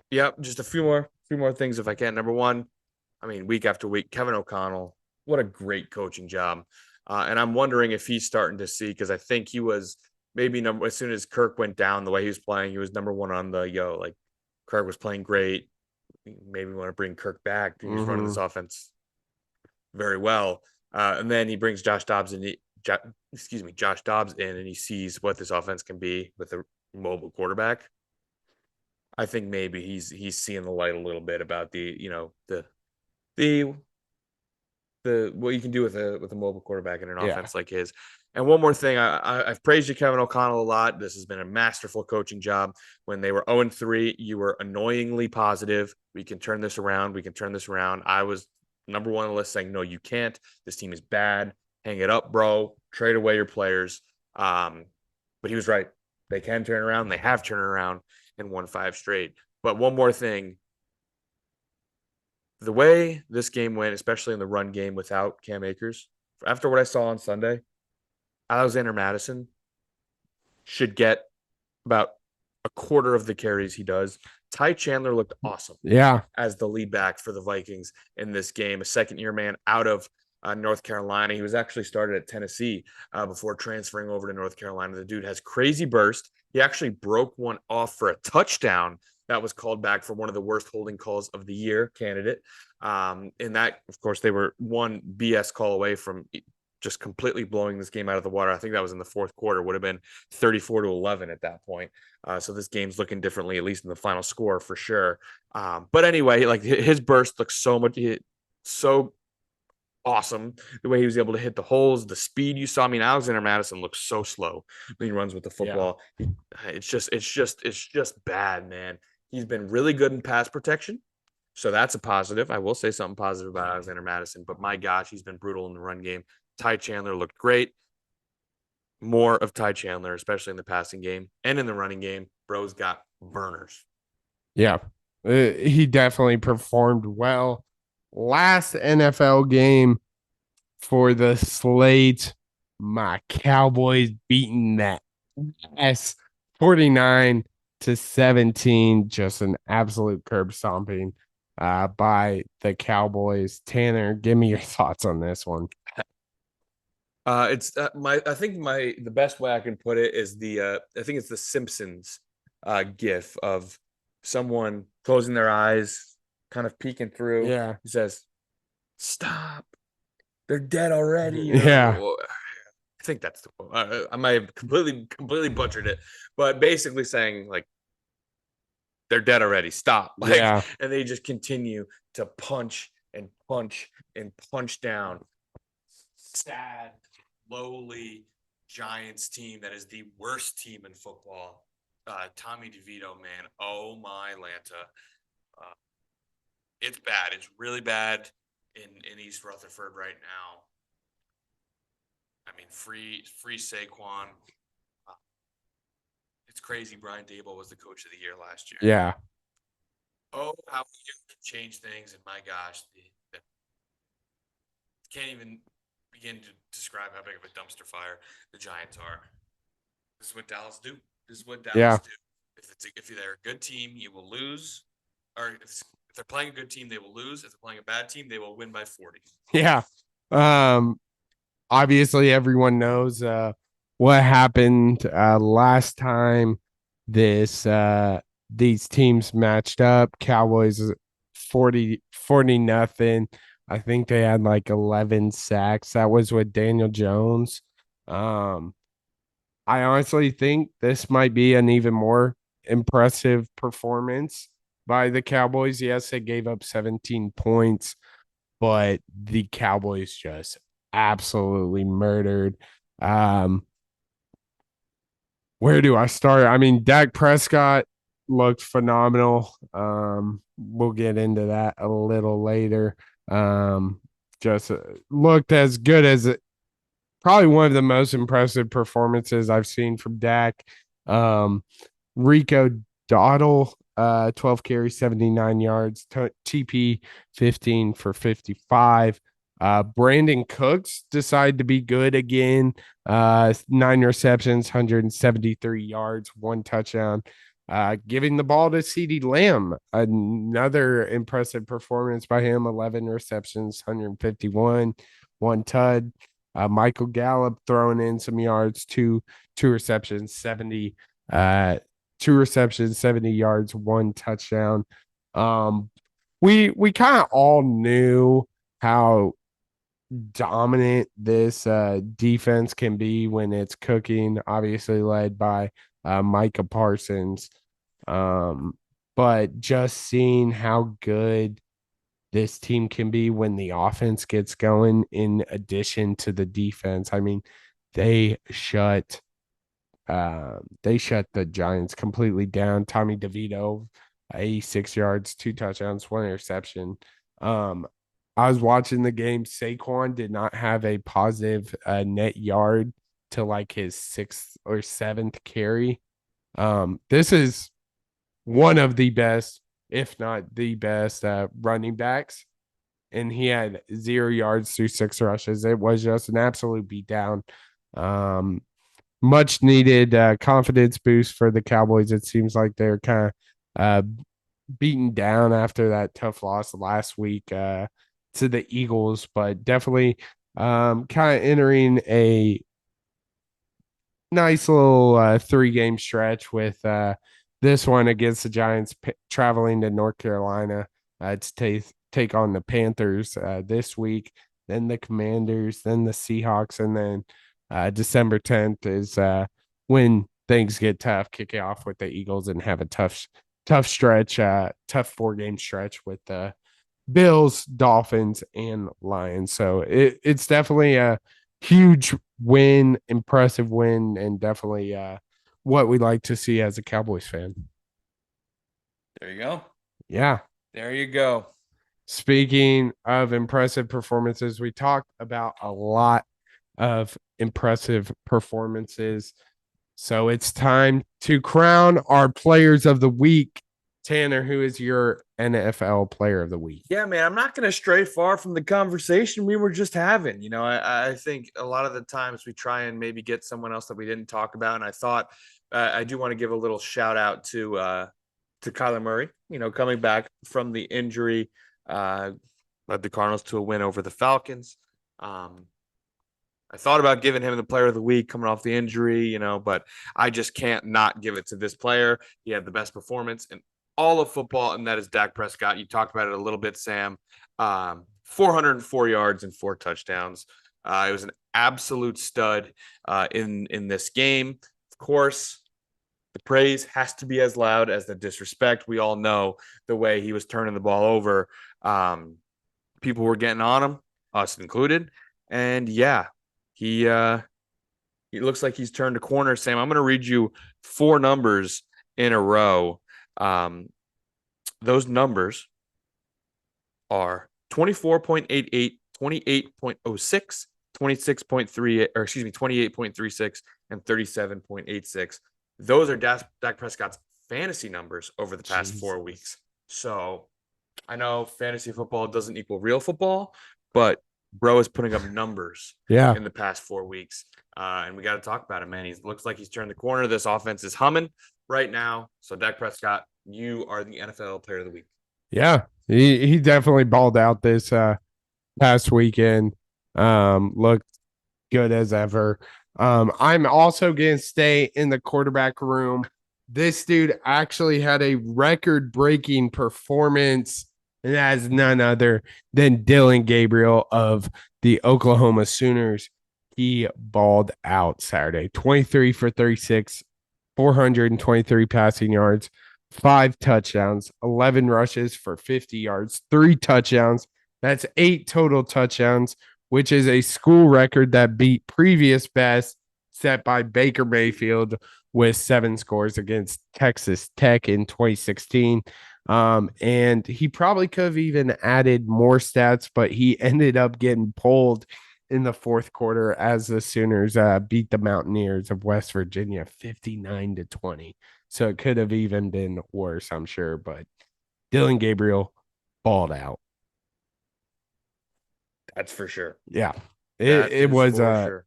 Yep, just a few more things if I can. Number one, I mean, week after week, Kevin O'Connell, what a great coaching job. And I'm wondering if he's starting to see, because I think he was maybe as soon as Kirk went down, the way he was playing, he was number one on the like Kirk was playing great. Maybe we want to bring Kirk back. He's running this offense very well. And then he brings Josh Dobbs in, and he sees what this offense can be with a mobile quarterback. I think maybe he's seeing the light a little bit about the what you can do with a mobile quarterback in an offense like his. And one more thing, I've praised you, Kevin O'Connell, a lot. This has been a masterful coaching job. When they were 0-3, you were annoyingly positive. We can turn this around. I was number one on the list saying, no, you can't. This team is bad. Hang it up, bro. Trade away your players. But he was right. They can turn around. They have turned around and won 5 straight. But one more thing. The way this game went, especially in the run game without Cam Akers, after what I saw on Sunday, Alexander Mattison should get about a quarter of the carries he does. Ty Chandler looked awesome. Yeah. As the lead back for the Vikings in this game, a second-year man out of North Carolina. He was actually started at Tennessee before transferring over to North Carolina. The dude has crazy burst. He actually broke one off for a touchdown that was called back for one of the worst holding calls of the year candidate. And that, of course, they were one BS call away from just completely blowing this game out of the water. I think that was in the fourth quarter, would have been 34-11 at that point. So this game's looking differently, at least in the final score for sure. But anyway, like his burst looks so awesome. The way he was able to hit the holes, the speed you saw. I mean, Alexander Madison looks so slow when he runs with the football. Yeah. It's just bad, man. He's been really good in pass protection. So that's a positive. I will say something positive about Alexander Madison, but my gosh, he's been brutal in the run game. Ty Chandler looked great. More of Ty Chandler, especially in the passing game and in the running game. Bro's got burners. Yeah, he definitely performed well. Last NFL game for the slate, my Cowboys beating that ass 49-17. Just an absolute curb stomping by the Cowboys. Tanner, give me your thoughts on this one. It's the best way I can put it is I think it's the Simpsons gif of someone closing their eyes, kind of peeking through. Yeah. He says, "Stop. They're dead already." Yeah. I think that's the I might have completely butchered it, but basically saying like they're dead already. Stop. Yeah. And they just continue to punch and punch and punch down. Sad, lowly Giants team that is the worst team in football. Tommy DeVito, man. Oh my Lanta. It's bad. It's really bad in East Rutherford right now. I mean, free Saquon. It's crazy. Brian Daboll was the coach of the year last year. Yeah. Oh, how you can change things. And my gosh, can't even begin to describe how big of a dumpster fire the Giants are. This is what Dallas do. If they're a good team, you will lose. Or if they're playing a good team, they will lose. If they're playing a bad team, they will win by 40. Yeah. Obviously everyone knows what happened last time these teams matched up. Cowboys 40 nothing. I think they had like 11 sacks. That was with Daniel Jones. I honestly think this might be an even more impressive performance by the Cowboys. Yes, they gave up 17 points, but the Cowboys just absolutely murdered. Where do I start? I mean, Dak Prescott looked phenomenal. We'll get into that a little later. Just looked as good as it. Probably one of the most impressive performances I've seen from Dak. Rico Dowdle, 12 carries, 79 yards. TP 15 for 55. Brandon Cooks decided to be good again. 9 receptions, 173 yards, 1 touchdown. Giving the ball to CeeDee Lamb, another impressive performance by him. 11 receptions, 151, 1 tud. Michael Gallup throwing in some yards, two receptions, 70. 2 receptions, 70 yards, 1 touchdown. We kind of all knew how dominant this defense can be when it's cooking, obviously led by Micah Parsons. But just seeing how good this team can be when the offense gets going in addition to the defense. I mean, they shut the Giants completely down. Tommy DeVito, 86 yards, 2 touchdowns, 1 interception. I was watching the game. Saquon did not have a positive net yard to like his 6th or 7th carry. This is one of the best, if not the best, running backs. And he had 0 yards through 6 rushes. It was just an absolute beatdown. Much needed confidence boost for the Cowboys. It seems like they're kind of beaten down after that tough loss last week to the Eagles, but definitely kind of entering a nice little 3-game stretch with this one against the Giants traveling to North Carolina to take on the Panthers this week, then the Commanders, then the Seahawks, and then December 10th is when things get tough, kicking off with the Eagles and have a tough stretch, tough 4-game stretch with the Bills, Dolphins, and Lions. So it's definitely a huge win, impressive win, and definitely what we like to see as a Cowboys fan. There you go. Yeah. There you go. Speaking of impressive performances, we talked about a lot of impressive performances. So it's time to crown our players of the week. Tanner, who is your NFL player of the week? Yeah, man, I'm not going to stray far from the conversation we were just having. You know, I think a lot of the times we try and maybe get someone else that we didn't talk about. And I thought I do want to give a little shout out to Kyler Murray, you know, coming back from the injury, led the Cardinals to a win over the Falcons. I thought about giving him the player of the week coming off the injury, you know, but I just can't not give it to this player. He had the best performance in all of football, and that is Dak Prescott. You talked about it a little bit, Sam. 404 yards and 4 touchdowns. It was an absolute stud in this game. Of course, the praise has to be as loud as the disrespect. We all know the way he was turning the ball over. People were getting on him, us included. And yeah, he looks like he's turned a corner. Sam, I'm going to read you 4 numbers in a row. Those numbers are 24.88, 28.06, 26.38, or excuse me, 28.36, and 37.86. Those are Dak Prescott's fantasy numbers over the past 4 weeks. So I know fantasy football doesn't equal real football, but bro is putting up numbers in the past 4 weeks. And we got to talk about it, man. He looks like he's turned the corner. This offense is humming right now. So Dak Prescott, you are the NFL player of the week. Yeah, he definitely balled out this past weekend. Looked good as ever. I'm also going to stay in the quarterback room. This dude actually had a record-breaking performance, and that is none other than Dillon Gabriel of the Oklahoma Sooners. He balled out Saturday, 23 for 36, 423 passing yards, 5 touchdowns, 11 rushes for 50 yards, 3 touchdowns. That's 8 total touchdowns, which is a school record that beat previous best set by Baker Mayfield with 7 scores against Texas Tech in 2016. And he probably could have even added more stats, but he ended up getting pulled in the fourth quarter as the Sooners beat the Mountaineers of West Virginia 59-20. So it could have even been worse, I'm sure. But Dillon Gabriel balled out. That's for sure. Yeah. It was a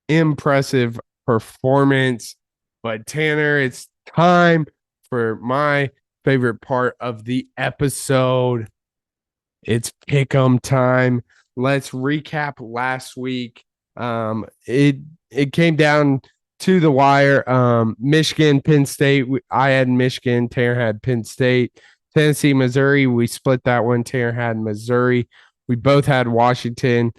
impressive performance. But Tanner, it's time for my favorite part of the episode. It's pick'em time. Let's recap last week. It came down to the wire. Michigan, Penn State. I had Michigan. Tanner had Penn State. Tennessee, Missouri. We split that one. Tanner had Missouri. We both had Washington.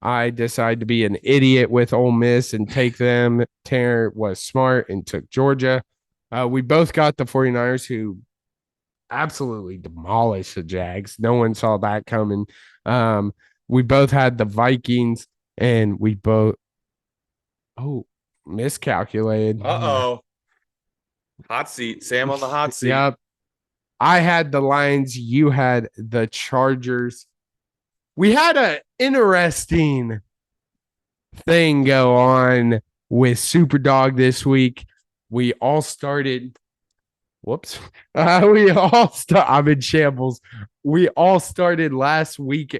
I decided to be an idiot with Ole Miss and take them. Tanner was smart and took Georgia. We both got the 49ers, who absolutely demolished the Jags. No one saw that coming. We both had the Vikings, and we both miscalculated. Hot seat. Sam on the hot seat. Yep. I had the Lions. You had the Chargers. We had an interesting thing go on with Superdog this week. We all started. Whoops. I'm in shambles. We all started last week.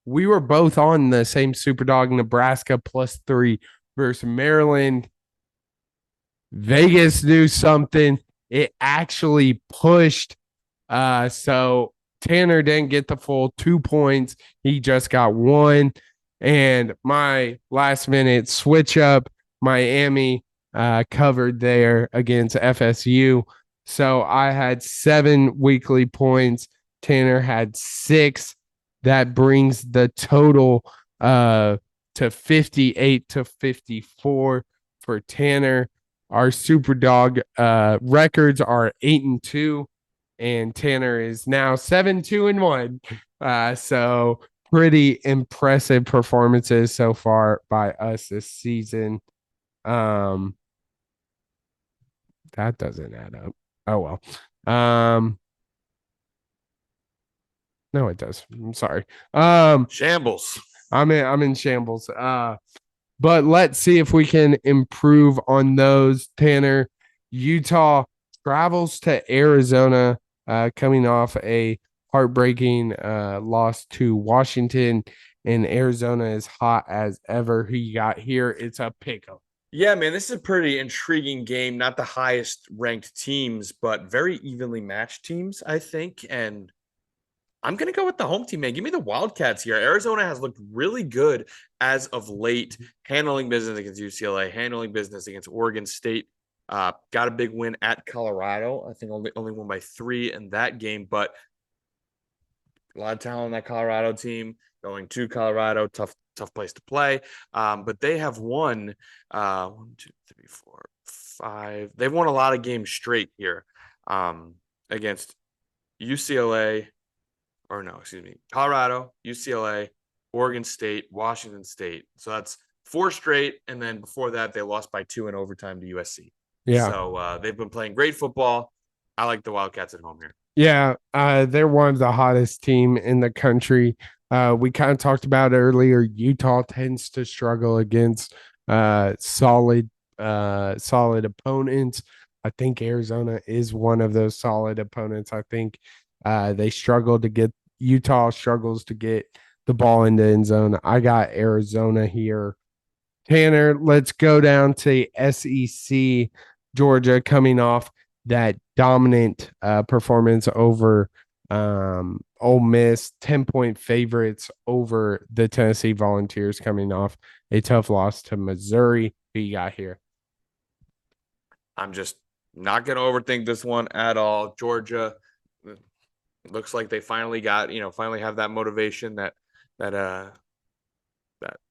We were both on the same Superdog, Nebraska +3 versus Maryland. Vegas knew something. It actually pushed. So Tanner didn't get the full 2 points. He just got 1. And my last minute switch up, Miami covered there against FSU. So I had 7 weekly points. Tanner had 6. That brings the total to 58-54 for Tanner. Our Superdog records are 8-2, and Tanner is now 7-2-1. So pretty impressive performances so far by us this season. Um, that doesn't add up. Oh well. No, it does. I'm sorry. Shambles. I'm in shambles. But let's see if we can improve on those. Tanner, Utah travels to Arizona, coming off a heartbreaking loss to Washington, and Arizona is hot as ever. Who you got here? It's a pick'em. Yeah, man, this is a pretty intriguing game. Not the highest ranked teams, but very evenly matched teams, I think. And I'm going to go with the home team, man. Give me the Wildcats here. Arizona has looked really good as of late, handling business against UCLA, handling business against Oregon State. Got a big win at Colorado. I think only won by 3 in that game, but a lot of talent on that Colorado team. Going to Colorado, tough place to play. But they have won 1, 2, 3, 4, 5. They've won a lot of games straight here against UCLA, or no, excuse me, Colorado, UCLA, Oregon State, Washington State. So that's 4 straight. And then before that, they lost by 2 in overtime to USC. Yeah. So they've been playing great football. I like the Wildcats at home here. Yeah, they're one of the hottest team in the country. We kind of talked about earlier. Utah tends to struggle against solid opponents. I think Arizona is one of those solid opponents. I think they struggle to get Utah struggles to get the ball in the end zone. I got Arizona here. Tanner, let's go down to SEC. Georgia coming off that dominant performance over Ole Miss, 10-point favorites over the Tennessee Volunteers, coming off a tough loss to Missouri. Who you got here? I'm just not going to overthink this one at all. Georgia looks like they finally have that motivation that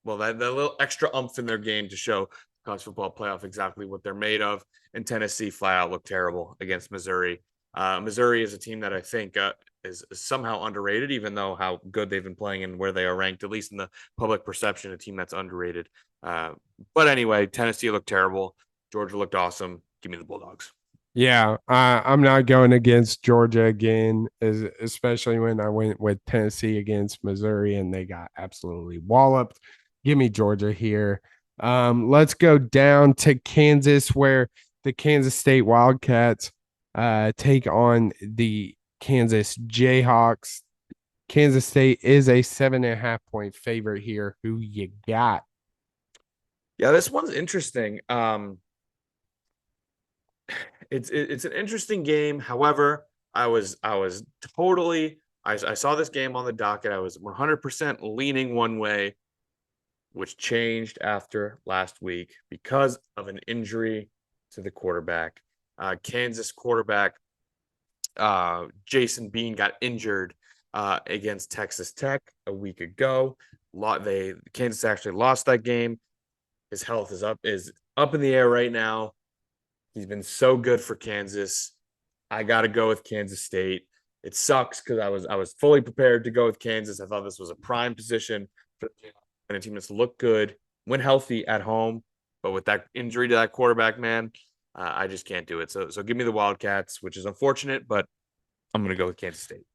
little extra umph in their game to show college football playoff exactly what they're made of. And Tennessee flat out looked terrible against Missouri. Missouri is a team that I think is somehow underrated, even though how good they've been playing and where they are ranked, at least in the public perception, a team that's underrated. But anyway, Tennessee looked terrible. Georgia looked awesome. Give me the Bulldogs. Yeah, I'm not going against Georgia again, especially when I went with Tennessee against Missouri and they got absolutely walloped. Give me Georgia here. Let's go down to Kansas, where the Kansas State Wildcats take on the Kansas Jayhawks. Kansas State is a 7.5-point favorite here. Who you got? Yeah, this one's interesting. It's an interesting game. However, I saw this game on the docket. I was 100% leaning one way, which changed after last week because of an injury to the quarterback. Kansas quarterback Jason Bean got injured against Texas Tech a week ago. Kansas actually lost that game. His health is up in the air right now. He's been so good for Kansas. I got to go with Kansas State. It sucks because I was fully prepared to go with Kansas. I thought this was a prime position for a team that's looked good, when healthy at home. But with that injury to that quarterback, man, I just can't do it. So give me the Wildcats, which is unfortunate, but I'm going to go with Kansas State.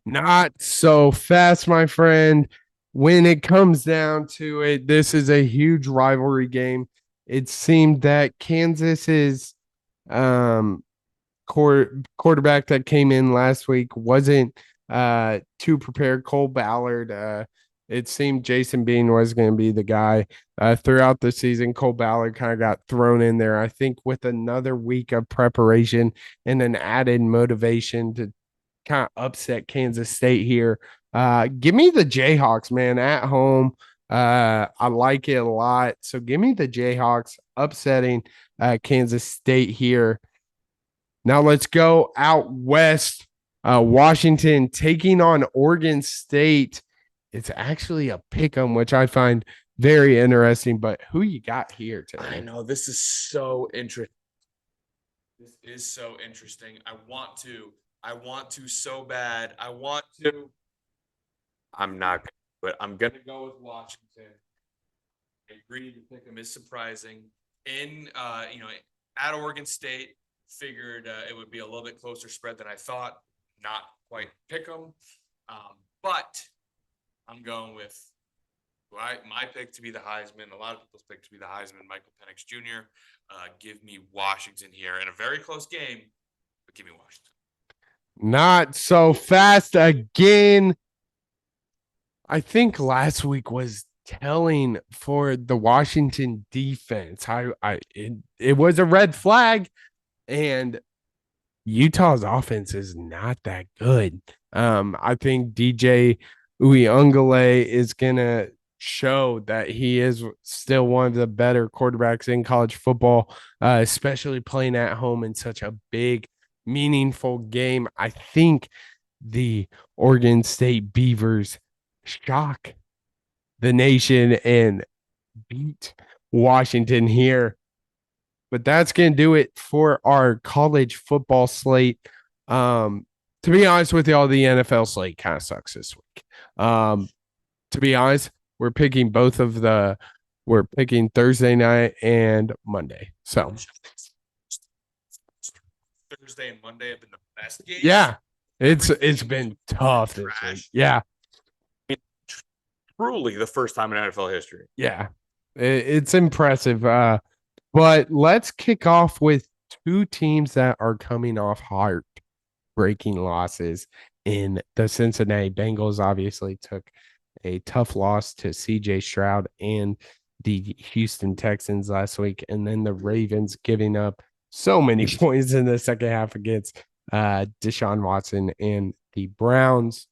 Not so fast, my friend. When it comes down to it, this is a huge rivalry game. It seemed that Kansas's um, quarterback that came in last week wasn't too prepared. Cole Ballard. It seemed Jason Bean was going to be the guy throughout the season. Cole Ballard kind of got thrown in there, I think, with another week of preparation and an added motivation to kind of upset Kansas State here. Give me the Jayhawks, man, at home. I like it a lot. So give me the Jayhawks upsetting Kansas State here. Now let's go out west. Washington taking on Oregon State. It's actually a pick 'em, which I find very interesting. But who you got here today? I know this is so interesting. This is so interesting. I want to so bad. I want to. I'm not, but I'm gonna go with Washington. I agree. The pick 'em is surprising. In at Oregon State, figured it would be a little bit closer spread than I thought. Not quite pick 'em, but I'm going with my pick to be the Heisman. A lot of people's pick to be the Heisman, Michael Penix Jr. Give me Washington here in a very close game, but give me Washington. Not so fast again. I think last week was telling for the Washington defense. It was a red flag, and Utah's offense is not that good. I think DJ Uyunglele is gonna show that he is still one of the better quarterbacks in college football, especially playing at home in such a big, meaningful game. I think the Oregon State Beavers shock the nation and beat Washington here. But that's going to do it for our college football slate. To be honest with y'all, the NFL slate kind of sucks this week. To be honest, we're picking Thursday night and Monday. So Thursday and Monday have been the best games. yeah, it's been tough this week. Yeah. Truly the first time in NFL history. Yeah. It's impressive. But let's kick off with two teams that are coming off heartbreaking losses. In the Cincinnati Bengals obviously took a tough loss to CJ Stroud and the Houston Texans last week. And then the Ravens giving up so many points in the second half against Deshaun Watson and the Browns.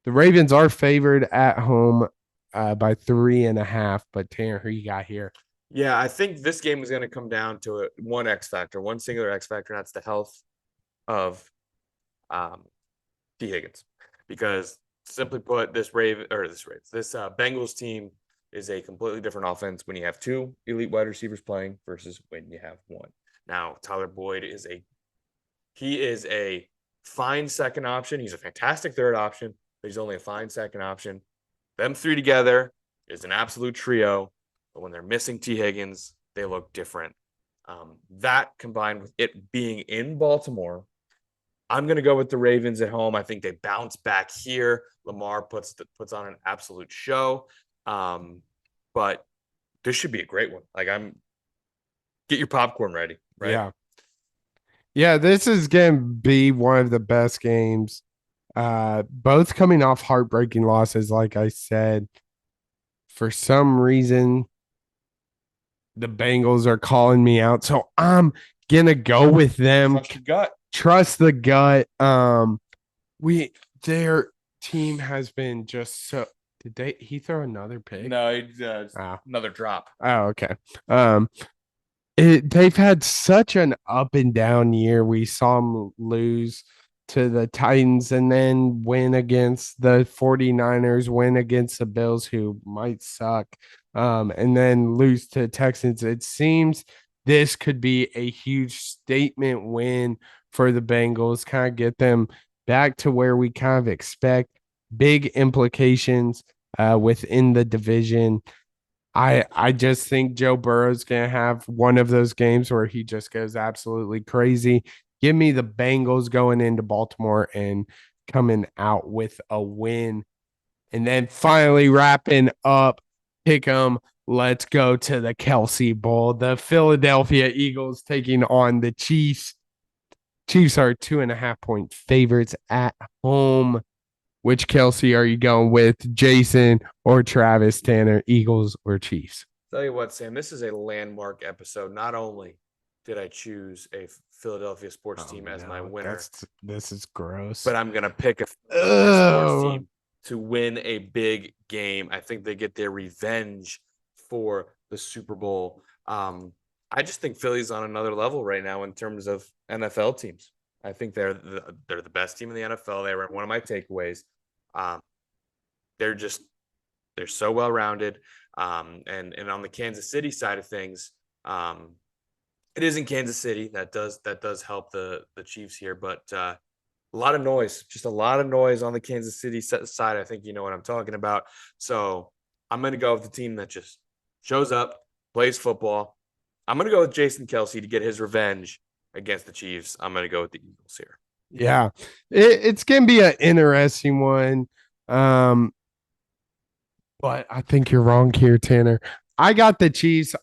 The Ravens are favored at home by 3.5. But Tanner, who you got here? Yeah, I think this game is going to come down to one X factor, one singular X factor, and that's the health of T. Higgins. Because simply put, this Bengals team is a completely different offense when you have two elite wide receivers playing versus when you have one. Now, Tyler Boyd is a fine second option. He's a fantastic third option, but he's only a fine second option. Them three together is an absolute trio. But when they're missing T. Higgins, they look different. That combined with it being in Baltimore, I'm going to go with the Ravens at home. I think they bounce back here. Lamar puts on an absolute show. But this should be a great one. Get your popcorn ready. Right? Yeah. Yeah, this is going to be one of the best games. Both coming off heartbreaking losses, like I said. For some reason, the Bengals are calling me out, so I'm gonna go with them. Trust the gut. Their team has been just so. Did he throw another pick? No, another drop. Oh, okay. They've had such an up and down year. We saw them lose to the Titans and then win against the 49ers, win against the Bills, who might suck, and then lose to Texans. It seems this could be a huge statement win for the Bengals, kind of get them back to where we kind of expect. Big implications within the division. I just think Joe Burrow's going to have one of those games where he just goes absolutely crazy. Give me the Bengals going into Baltimore and coming out with a win. And then finally wrapping up, pick 'em. Let's go to the Kelsey Bowl. The Philadelphia Eagles taking on the Chiefs. Chiefs are 2.5-point favorites at home. Which Kelsey are you going with, Jason or Travis, Tanner, Eagles or Chiefs? Tell you what, Sam, this is a landmark episode. Not only did I choose a Philadelphia sports team as my winner, this is gross. But I'm gonna pick a sports team to win a big game. I think they get their revenge for the Super Bowl. I just think Philly's on another level right now in terms of NFL teams. I think they're the best team in the NFL. They were one of my takeaways. They're so well rounded. And on the Kansas City side of things, it is in Kansas City that does help the Chiefs here. But A lot of noise, just a lot of noise on the Kansas City side. I think you know what I'm talking about. So I'm going to go with the team that just shows up, plays football. I'm going to go with Jason Kelsey to get his revenge against the Chiefs. I'm going to go with the Eagles here. Yeah, it's gonna be an interesting one. Um, but I think you're wrong here, Tanner. I got the Chiefs.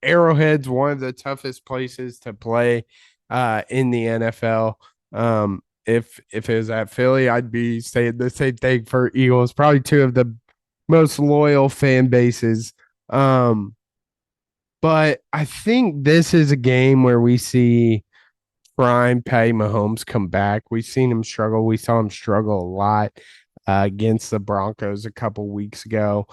Arrowhead's one of the toughest places to play in the NFL. If it was at Philly, I'd be saying the same thing for Eagles. Probably two of the most loyal fan bases. But I think this is a game where we see prime Patty Mahomes come back. We've seen him struggle. We saw him struggle a lot against the Broncos a couple weeks ago.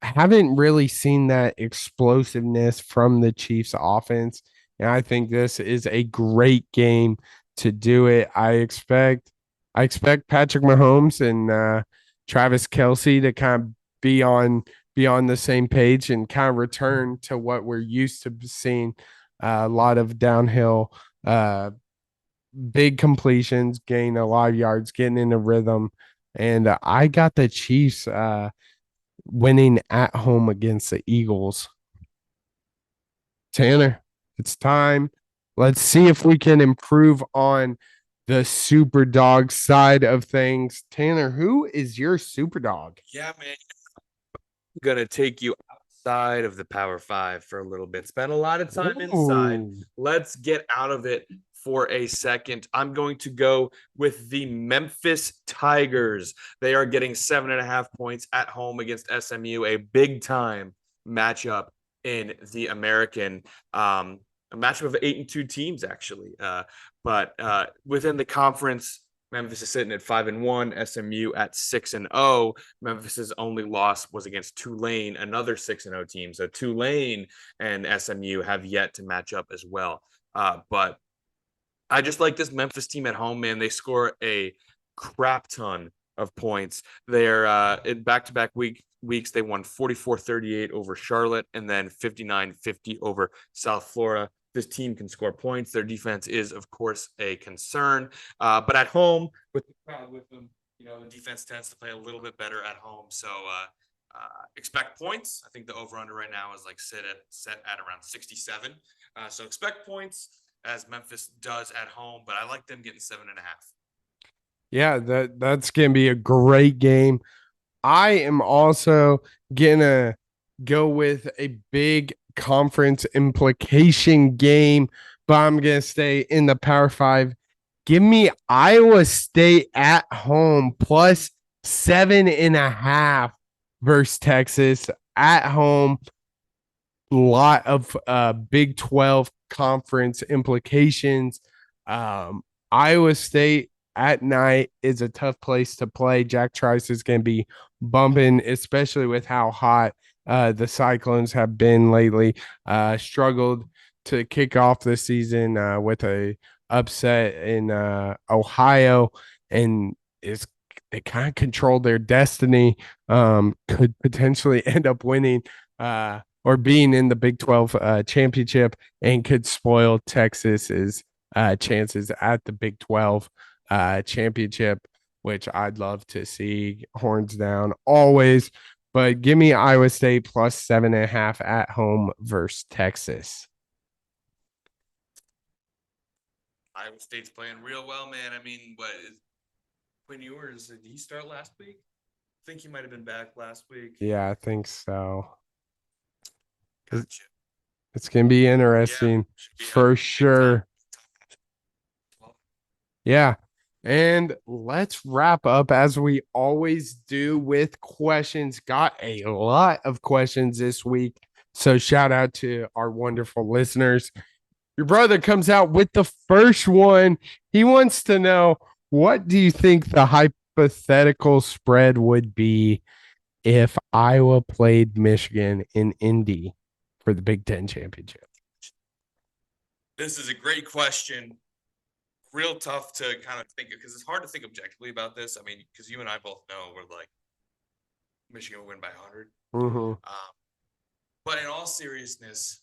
Haven't really seen that explosiveness from the Chiefs offense. And I think this is a great game to do it. I expect Patrick Mahomes and Travis Kelsey to kind of be on the same page and kind of return to what we're used to seeing. A lot of downhill, big completions, gain a lot of yards, getting in a rhythm. And I got the Chiefs winning at home against the Eagles. Tanner, it's time. Let's see if we can improve on the super dog side of things. Tanner, who is your super dog? Yeah, man. I'm going to take you outside of the Power Five for a little bit. Spend a lot of time inside. Ooh. Let's get out of it for a second. I'm going to go with the Memphis Tigers. They are getting 7.5 points at home against SMU, a big time matchup in the American. A matchup of 8-2 teams, actually. But within the conference, Memphis is sitting at 5-1, SMU at 6-0. Memphis's only loss was against Tulane, another 6-0 team. So Tulane and SMU have yet to match up as well. But I just like this Memphis team at home, man. They score a crap ton of points. They're in back-to-back weeks. They won 44-38 over Charlotte and then 59-50 over South Florida. This team can score points. Their defense is, of course, a concern. But at home, with the crowd with them, the defense tends to play a little bit better at home. So expect points. I think the over-under right now is like set at around 67. So expect points as Memphis does at home, but I like them getting 7.5. Yeah, that's gonna be a great game. I am also gonna go with a big conference implication game, but I'm gonna stay in the Power Five. Give me Iowa State at home plus 7.5 versus Texas at home. Lot of Big 12 conference implications. Iowa State at night is a tough place to play. Jack Trice is going to be bumping, especially with how hot the Cyclones have been lately. Struggled to kick off the season with a upset in Ohio, and is they kind of controlled their destiny. Could potentially end up winning or being in the Big 12 championship, and could spoil Texas's chances at the Big 12 championship, which I'd love to see. Horns down always. But give me Iowa State plus 7.5 at home versus Texas. Iowa State's playing real well, man. I mean, Quinn Ewers, did he start last week? I think he might have been back last week. Yeah, I think so. Gotcha. It's going to be interesting for sure. Yeah. And let's wrap up as we always do with questions. Got a lot of questions this week. So shout out to our wonderful listeners. Your brother comes out with the first one. He wants to know, what do you think the hypothetical spread would be if Iowa played Michigan in Indy for the Big Ten championship? This is a great question. Real tough to kind of think of, because it's hard to think objectively about this. I mean, because you and I both know we're like, Michigan will win by 100. Mm-hmm. But in all seriousness,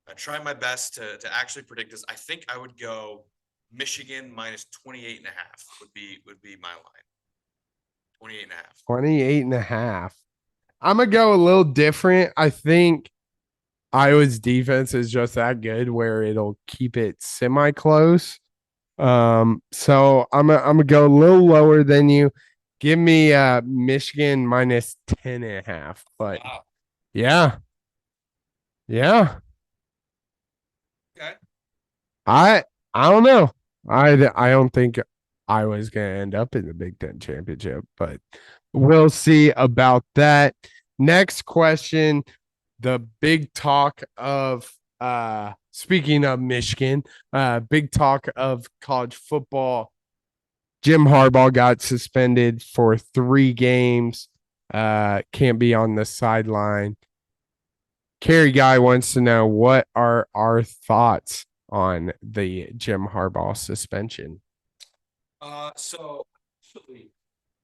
I try my best to actually predict this. I think I would go Michigan minus 28.5 would be my line. 28.5. 28 and a half. I'm going to go a little different. I think Iowa's defense is just that good where it'll keep it semi close. So I'm gonna go a little lower than you. Give me Michigan minus 10 and a half. But Wow. yeah. Yeah. Okay. I don't know. I don't think I was gonna end up in the Big Ten championship, but we'll see about that. Next question. The big talk of speaking of Michigan, big talk of college football. Jim Harbaugh got suspended for 3 games. Can't be on the sideline. Kerry Guy wants to know what are our thoughts on the Jim Harbaugh suspension. So actually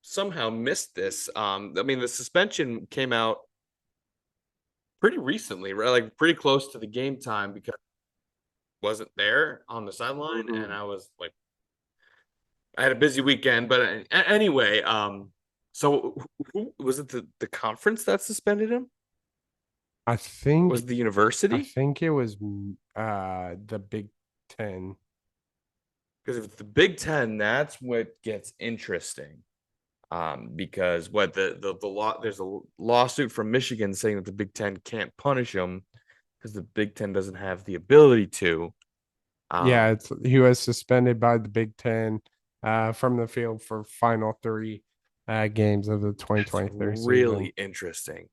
somehow missed this. I mean, the suspension came out pretty recently, right? Like pretty close to the game time because I wasn't there on the sideline, and I was like, I had a busy weekend. But anyway, so who was it? The conference that suspended him? I think Was it the I university? think it was the Big Ten. Because if it's the Big Ten, that's what gets interesting. Because what the law there's a lawsuit from Michigan saying that the Big Ten can't punish him because the Big Ten doesn't have the ability to. Yeah, he was suspended by the Big Ten from the field for final 3 games of the 2023 really season. interesting.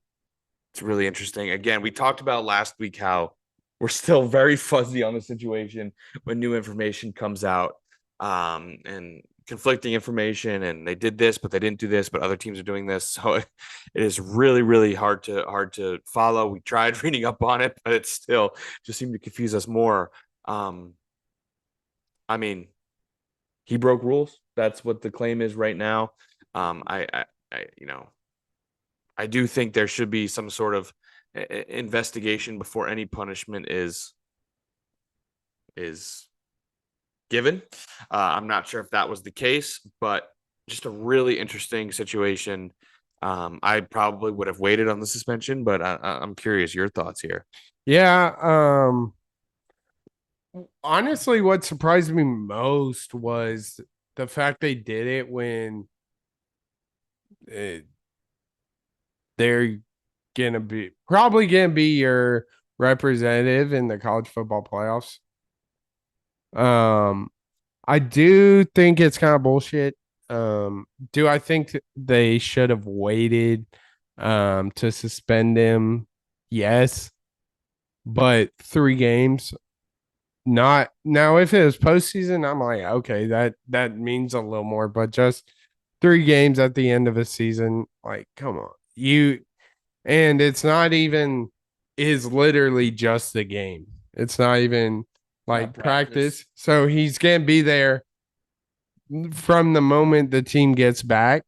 It's really interesting. Again, we talked about last week how we're still very fuzzy on the situation when new information comes out, and conflicting information, and they did this, but they didn't do this, but other teams are doing this. So it is really, really hard to follow. We tried reading up on it, but it still just seemed to confuse us more. I mean, he broke rules. That's what the claim is right now. You know, I do think there should be some sort of investigation before any punishment is given. I'm not sure if that was the case, but just a really interesting situation. I probably would have waited on the suspension, but I'm curious your thoughts here. Yeah, honestly, what surprised me most was the fact they did it when they're probably gonna be your representative in the college football playoffs. Um, I do think it's kind of bullshit. Do I think they should have waited to suspend him? Yes, but 3 games. Not now. If it was postseason, I'm like, okay, that means a little more. But just 3 games at the end of a season, like, come on, and it's not even is literally just the game. It's not even like practice. So he's gonna be there from the moment the team gets back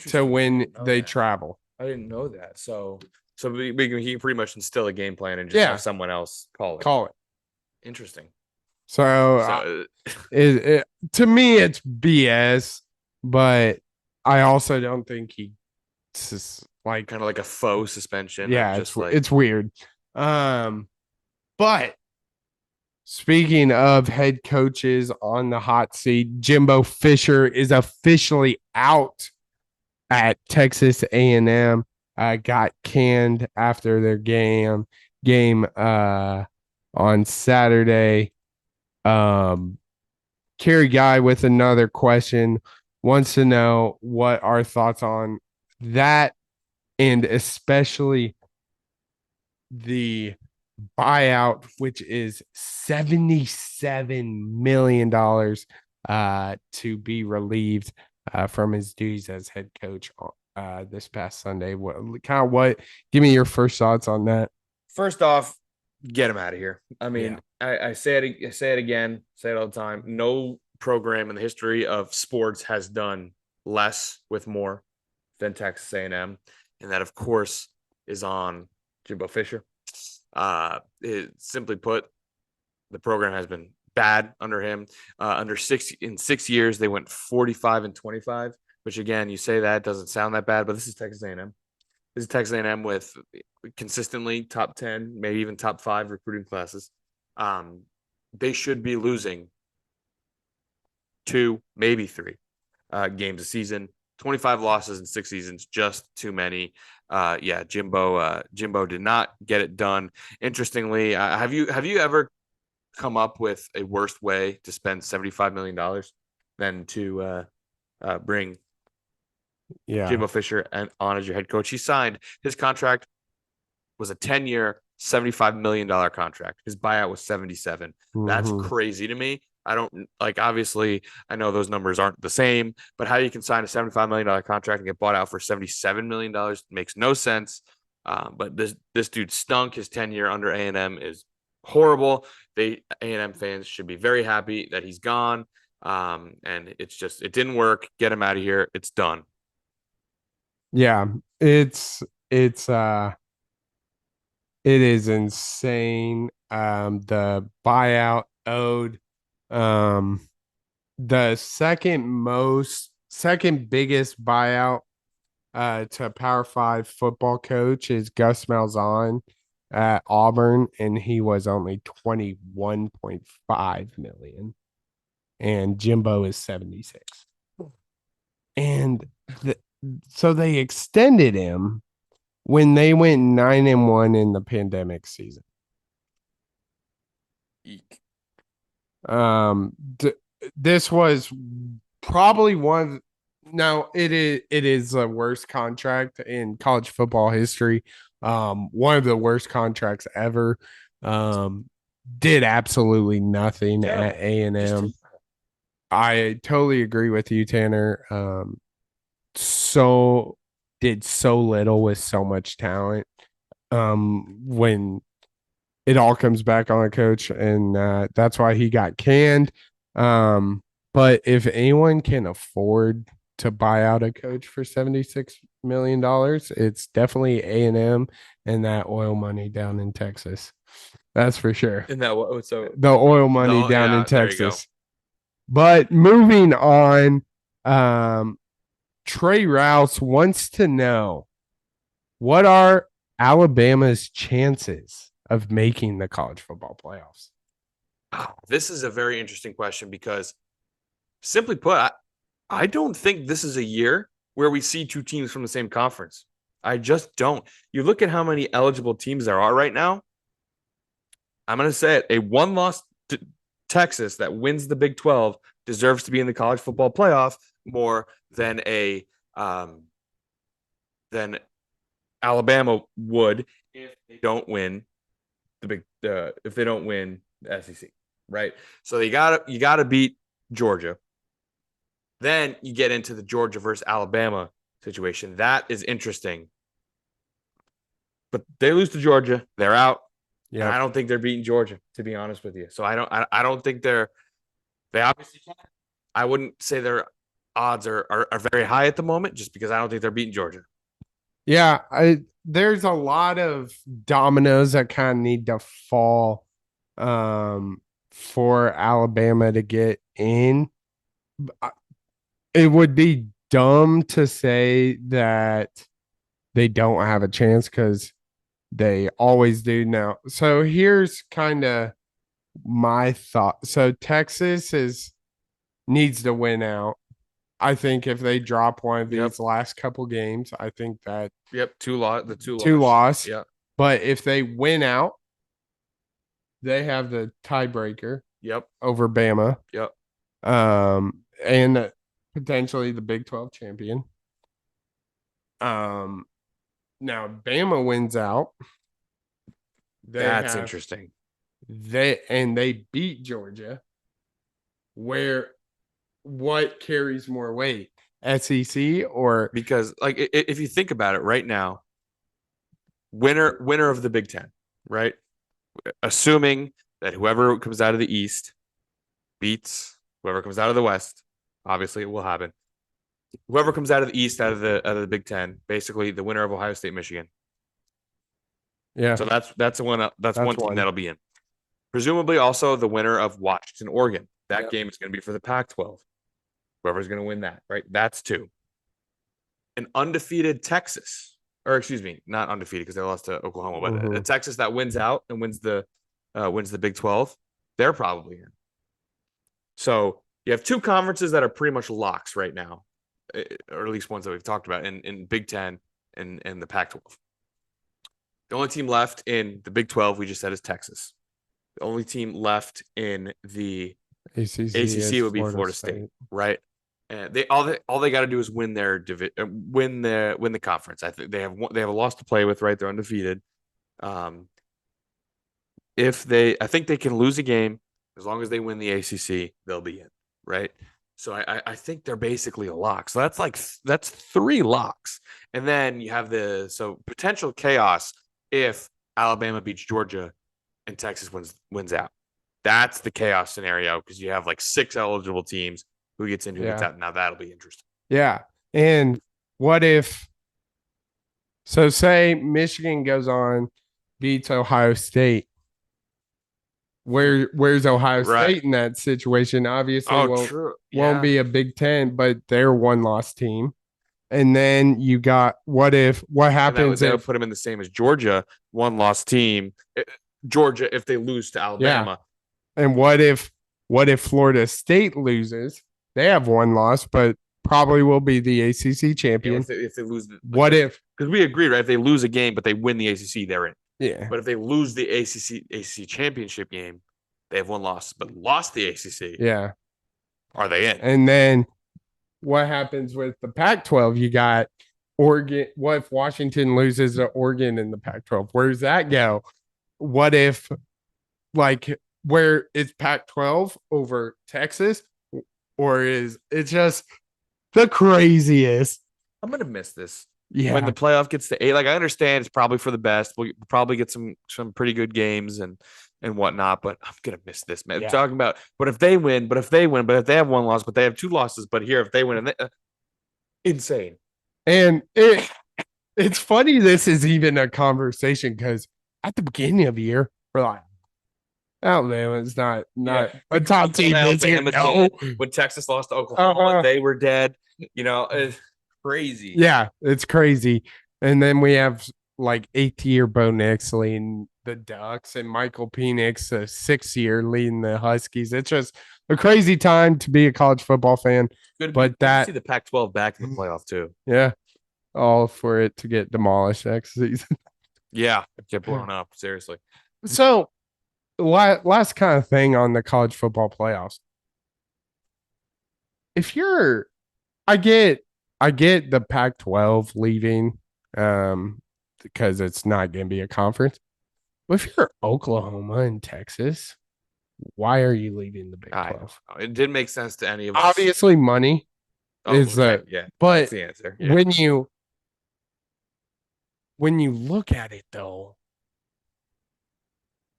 to when they travel. I didn't know that. So he can pretty much instill a game plan and just Yeah, have someone else call it. call it. Interesting. So, to me, it's BS, but I also don't think like kind of like a faux suspension. yeah, just like it's weird. But speaking of head coaches on the hot seat, Jimbo Fisher is officially out at Texas A&M. Got canned after their game on Saturday. Kerry Guy with another question wants to know what our thoughts on that, and especially the buyout, which is $77 million to be relieved from his duties as head coach this past Sunday. Give me your first thoughts on that. first off, get him out of here. I mean, I say it again, say it all the time. No program in the history of sports has done less with more than Texas A&M, and that, of course, is on Jimbo Fisher. Simply put, the program has been bad under him. Under 6 years, they went 45-25. Which again, you say that doesn't sound that bad, but this is Texas A&M. This is Texas A&M with consistently top 10, maybe even top 5 recruiting classes. They should be losing 2, maybe 3 games a season. 25 losses in 6 seasons, just too many. Jimbo did not get it done. Interestingly, have you ever come up with a worse way to spend $75 million than to bring Jimbo Fisher on as your head coach? He signed his contract was a 10-year, $75 million contract. His buyout was 77. That's crazy to me. I don't obviously I know those numbers aren't the same, but how you can sign a $75 million contract and get bought out for $77 million makes no sense. But this dude stunk. His tenure under A&M is horrible. A&M fans should be very happy that he's gone. And it didn't work. Get him out of here. It's done. Yeah, it is insane. The buyout owed the second biggest buyout to a Power 5 football coach is Gus Malzahn at Auburn, and he was only 21.5 million, and Jimbo is 76. And so they extended him when they went 9-1 in the pandemic season. Eek. This was probably one. Now it is the worst contract in college football history. One of the worst contracts ever. Did absolutely nothing at A&M. I totally agree with you, Tanner. Did so little with so much talent. When it all comes back on a coach, and that's why he got canned. But if anyone can afford to buy out a coach for $76 million, it's definitely A&M and that oil money down in Texas. That's for sure. And that so the oil money down in Texas. But moving on, Trey Rouse wants to know, what are Alabama's chances of making the college football playoffs? This is a very interesting question because, simply put, I don't think this is a year where we see two teams from the same conference. I just don't. You look at how many eligible teams there are right now. I'm going to say it. A one-loss Texas that wins the Big 12 deserves to be in the college football playoff more than than Alabama would if they don't win if they don't win the SEC, right? So you gotta beat Georgia. Then you get into the Georgia versus Alabama situation. That is interesting. But they lose to Georgia, they're out. Yeah, I don't think they're beating Georgia, to be honest with you. So I don't think they obviously can. I wouldn't say their odds are very high at the moment, just because I don't think they're beating Georgia. Yeah, there's a lot of dominoes that kind of need to fall for Alabama to get in. It would be dumb to say that they don't have a chance, because they always do now. So here's kind of my thought. So Texas needs to win out. I think if they drop one of these last couple games, I think that two loss. Yeah. But if they win out, they have the tiebreaker. Over Bama. And potentially the Big 12 champion. Now Bama wins out. That's interesting. They beat Georgia. What carries more weight, SEC or? Because if you think about it right now, winner of the Big Ten, right? Assuming that whoever comes out of the East beats whoever comes out of the West, obviously it will happen. Whoever comes out of the East, out of the Big Ten, basically the winner of Ohio State, Michigan. Yeah. So that's one team that'll be in. Presumably also the winner of Washington, Oregon. That Yep. game is going to be for the Pac-12. Whoever's going to win that, right? That's 2. An undefeated Texas, or excuse me, not undefeated because they lost to Oklahoma, but a Texas that wins out and wins the Big 12, they're probably in. So you have 2 conferences that are pretty much locks right now, or at least ones that we've talked about in Big 10 and the Pac-12. The only team left in the Big 12 we just said is Texas. The only team left in the ACC would be Florida State, right? And all they got to do is win their win the conference. I think they have a loss to play with, right? They're undefeated. I think they can lose a game as long as they win the ACC, they'll be in, right? So I think they're basically a lock. So that's 3 locks, and then you have potential chaos if Alabama beats Georgia and Texas wins out. That's the chaos scenario because you have like 6 eligible teams. Who gets in, who gets out. Now that'll be interesting. Yeah. And what if, so say Michigan goes on, beats Ohio State. Where's Ohio State in that situation? Obviously won't be a Big Ten, but they're 1-loss team. And then you got what happens if put them in the same as Georgia, 1-loss team. Georgia if they lose to Alabama. Yeah. And what if Florida State loses? They have 1 loss, but probably will be the ACC champion. Yeah, if they lose, because we agree, right? If they lose a game but they win the ACC, they're in. Yeah. But if they lose the ACC championship game, they have 1 loss, but lost the ACC. Yeah. Are they in? And then what happens with the Pac-12? You got Oregon. What if Washington loses to Oregon in the Pac-12? Where does that go? What if, where is Pac-12 over Texas? Or is it just the craziest? I'm going to miss this. Yeah. When the playoff gets to 8, I understand it's probably for the best. We'll probably get some pretty good games and whatnot, but I'm going to miss this, man. Yeah. I'm talking about, but if they have 1 loss, but they have 2 losses, but here, if they win, insane. And it's funny this is even a conversation because at the beginning of the year, we're like, Alabama's not a top team this year. No. When Texas lost to Oklahoma, they were dead. It's crazy. Yeah, it's crazy. And then we have 8th year Bo Nix leading the Ducks and Michael Penix, 6th year leading the Huskies. It's just a crazy time to be a college football fan. Good to see the Pac-12 back in the playoff too. Yeah, all for it to get demolished next season. Yeah, get blown up. Seriously. So. Last kind of thing on the college football playoffs. I get the Pac-12 leaving because it's not going to be a conference. But if you're Oklahoma and Texas, why are you leaving the Big 12? It didn't make sense to any of us. Obviously, money is but that's the answer. Yeah. when you look at it though,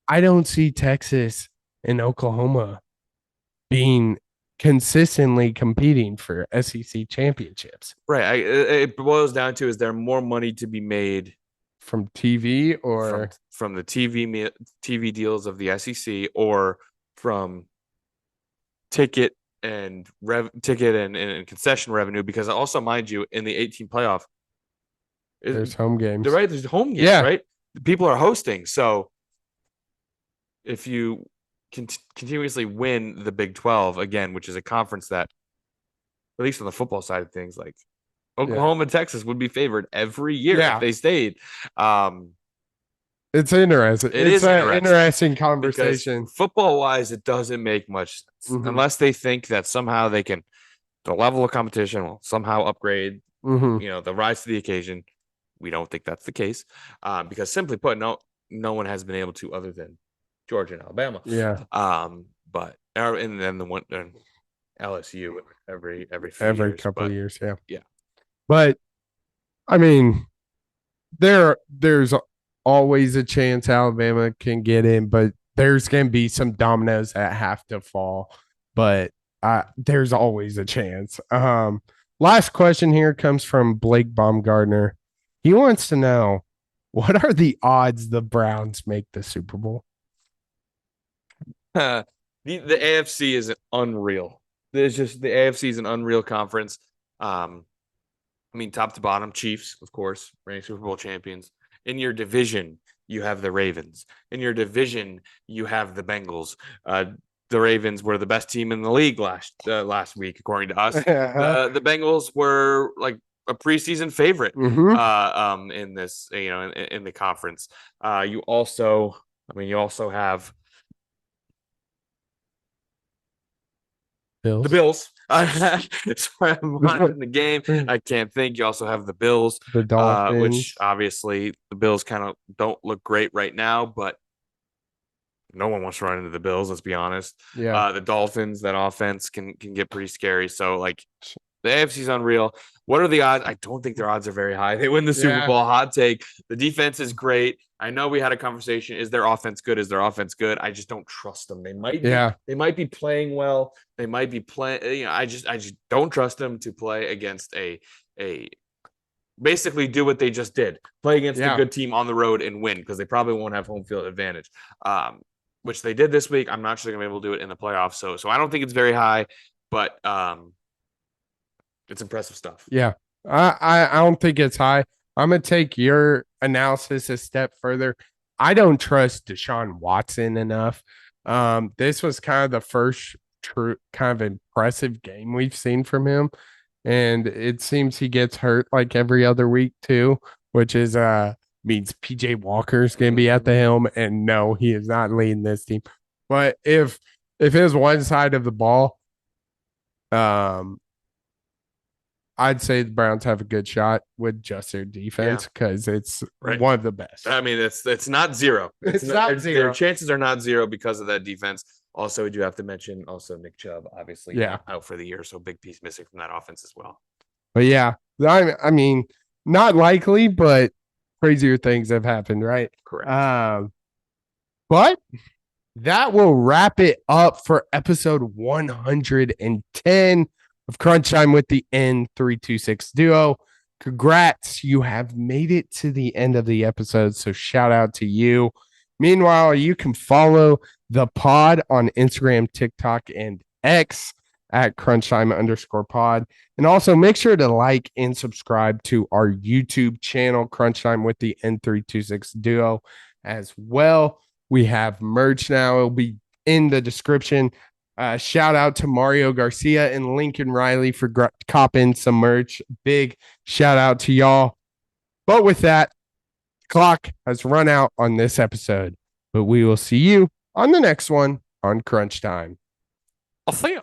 I don't see Texas and Oklahoma being consistently competing for SEC championships. Right. It boils down to, is there more money to be made from TV or from the TV deals of the SEC or from ticket and concession revenue? Because also, mind you, in the 18 playoff, there's home games. Right. There's home games, right? People are hosting. So if you continuously win the Big 12 again, which is a conference that, at least on the football side of things, Oklahoma and Texas would be favored every year if they stayed. It's interesting. It's an interesting conversation. Football wise, it doesn't make much sense unless they think that somehow they can, the level of competition will somehow upgrade, the rise to the occasion. We don't think that's the case because, simply put, no one has been able to, other than Georgia and Alabama. Yeah. But and then the one LSU every couple of years. Yeah. Yeah. But I mean, there's always a chance Alabama can get in, but there's going to be some dominoes that have to fall. But there's always a chance. Last question here comes from Blake Baumgartner. He wants to know, what are the odds the Browns make the Super Bowl? the AFC is unreal. There's just the AFC is an unreal conference. I mean, top to bottom, Chiefs, of course, reigning Super Bowl champions. In your division, you have the Ravens. In your division, you have the Bengals. The Ravens were the best team in the league last week, according to us. The Bengals were like a preseason favorite in this, in the conference. You also have Bills. the Bills. Sorry, I'm watching the game. I can't think. You also have the Bills, The Dolphins. which obviously the Bills kind of don't look great right now, but no one wants to run into the Bills. Let's be honest. Yeah. The Dolphins, that offense can get pretty scary. So like the AFC's unreal. What are the odds? I don't think their odds are very high. They win the Super Bowl. Hot take. The defense is great. I know we had a conversation. Is their offense good? Is their offense good? I just don't trust them. They might be playing well. They might be playing. I just don't trust them to play against a basically do what they just did. Play against a good team on the road and win, because they probably won't have home field advantage. Which they did this week. I'm not sure they're gonna be able to do it in the playoffs. So I don't think it's very high, but it's impressive stuff. Yeah. I don't think it's high. I'm going to take your analysis a step further. I don't trust Deshaun Watson enough. This was kind of the first true kind of impressive game we've seen from him. And it seems he gets hurt like every other week too, which is means PJ Walker's going to be at the helm. And no, he is not leading this team. But if his one side of the ball, I'd say the Browns have a good shot with just their defense, because it's one of the best. I mean, it's not zero. It's not zero. Their chances are not zero because of that defense. Also, we do have to mention also Nick Chubb, obviously, out for the year, so big piece missing from that offense as well. But yeah, I mean, not likely, but crazier things have happened, right? Correct. But that will wrap it up for episode 110 of Crunch Time with the N326 Duo. Congrats, you have made it to the end of the episode, so shout out to you. Meanwhile, you can follow the pod on Instagram, TikTok, and X at crunchtime_pod. And also make sure to like and subscribe to our YouTube channel, Crunch Time with the N326 Duo as well. We have merch now. It'll be in the description. Shout out to Mario Garcia and Lincoln Riley for copping some merch. Big shout out to y'all. But with that, clock has run out on this episode. But we will see you on the next one on Crunch Time. I'll see you.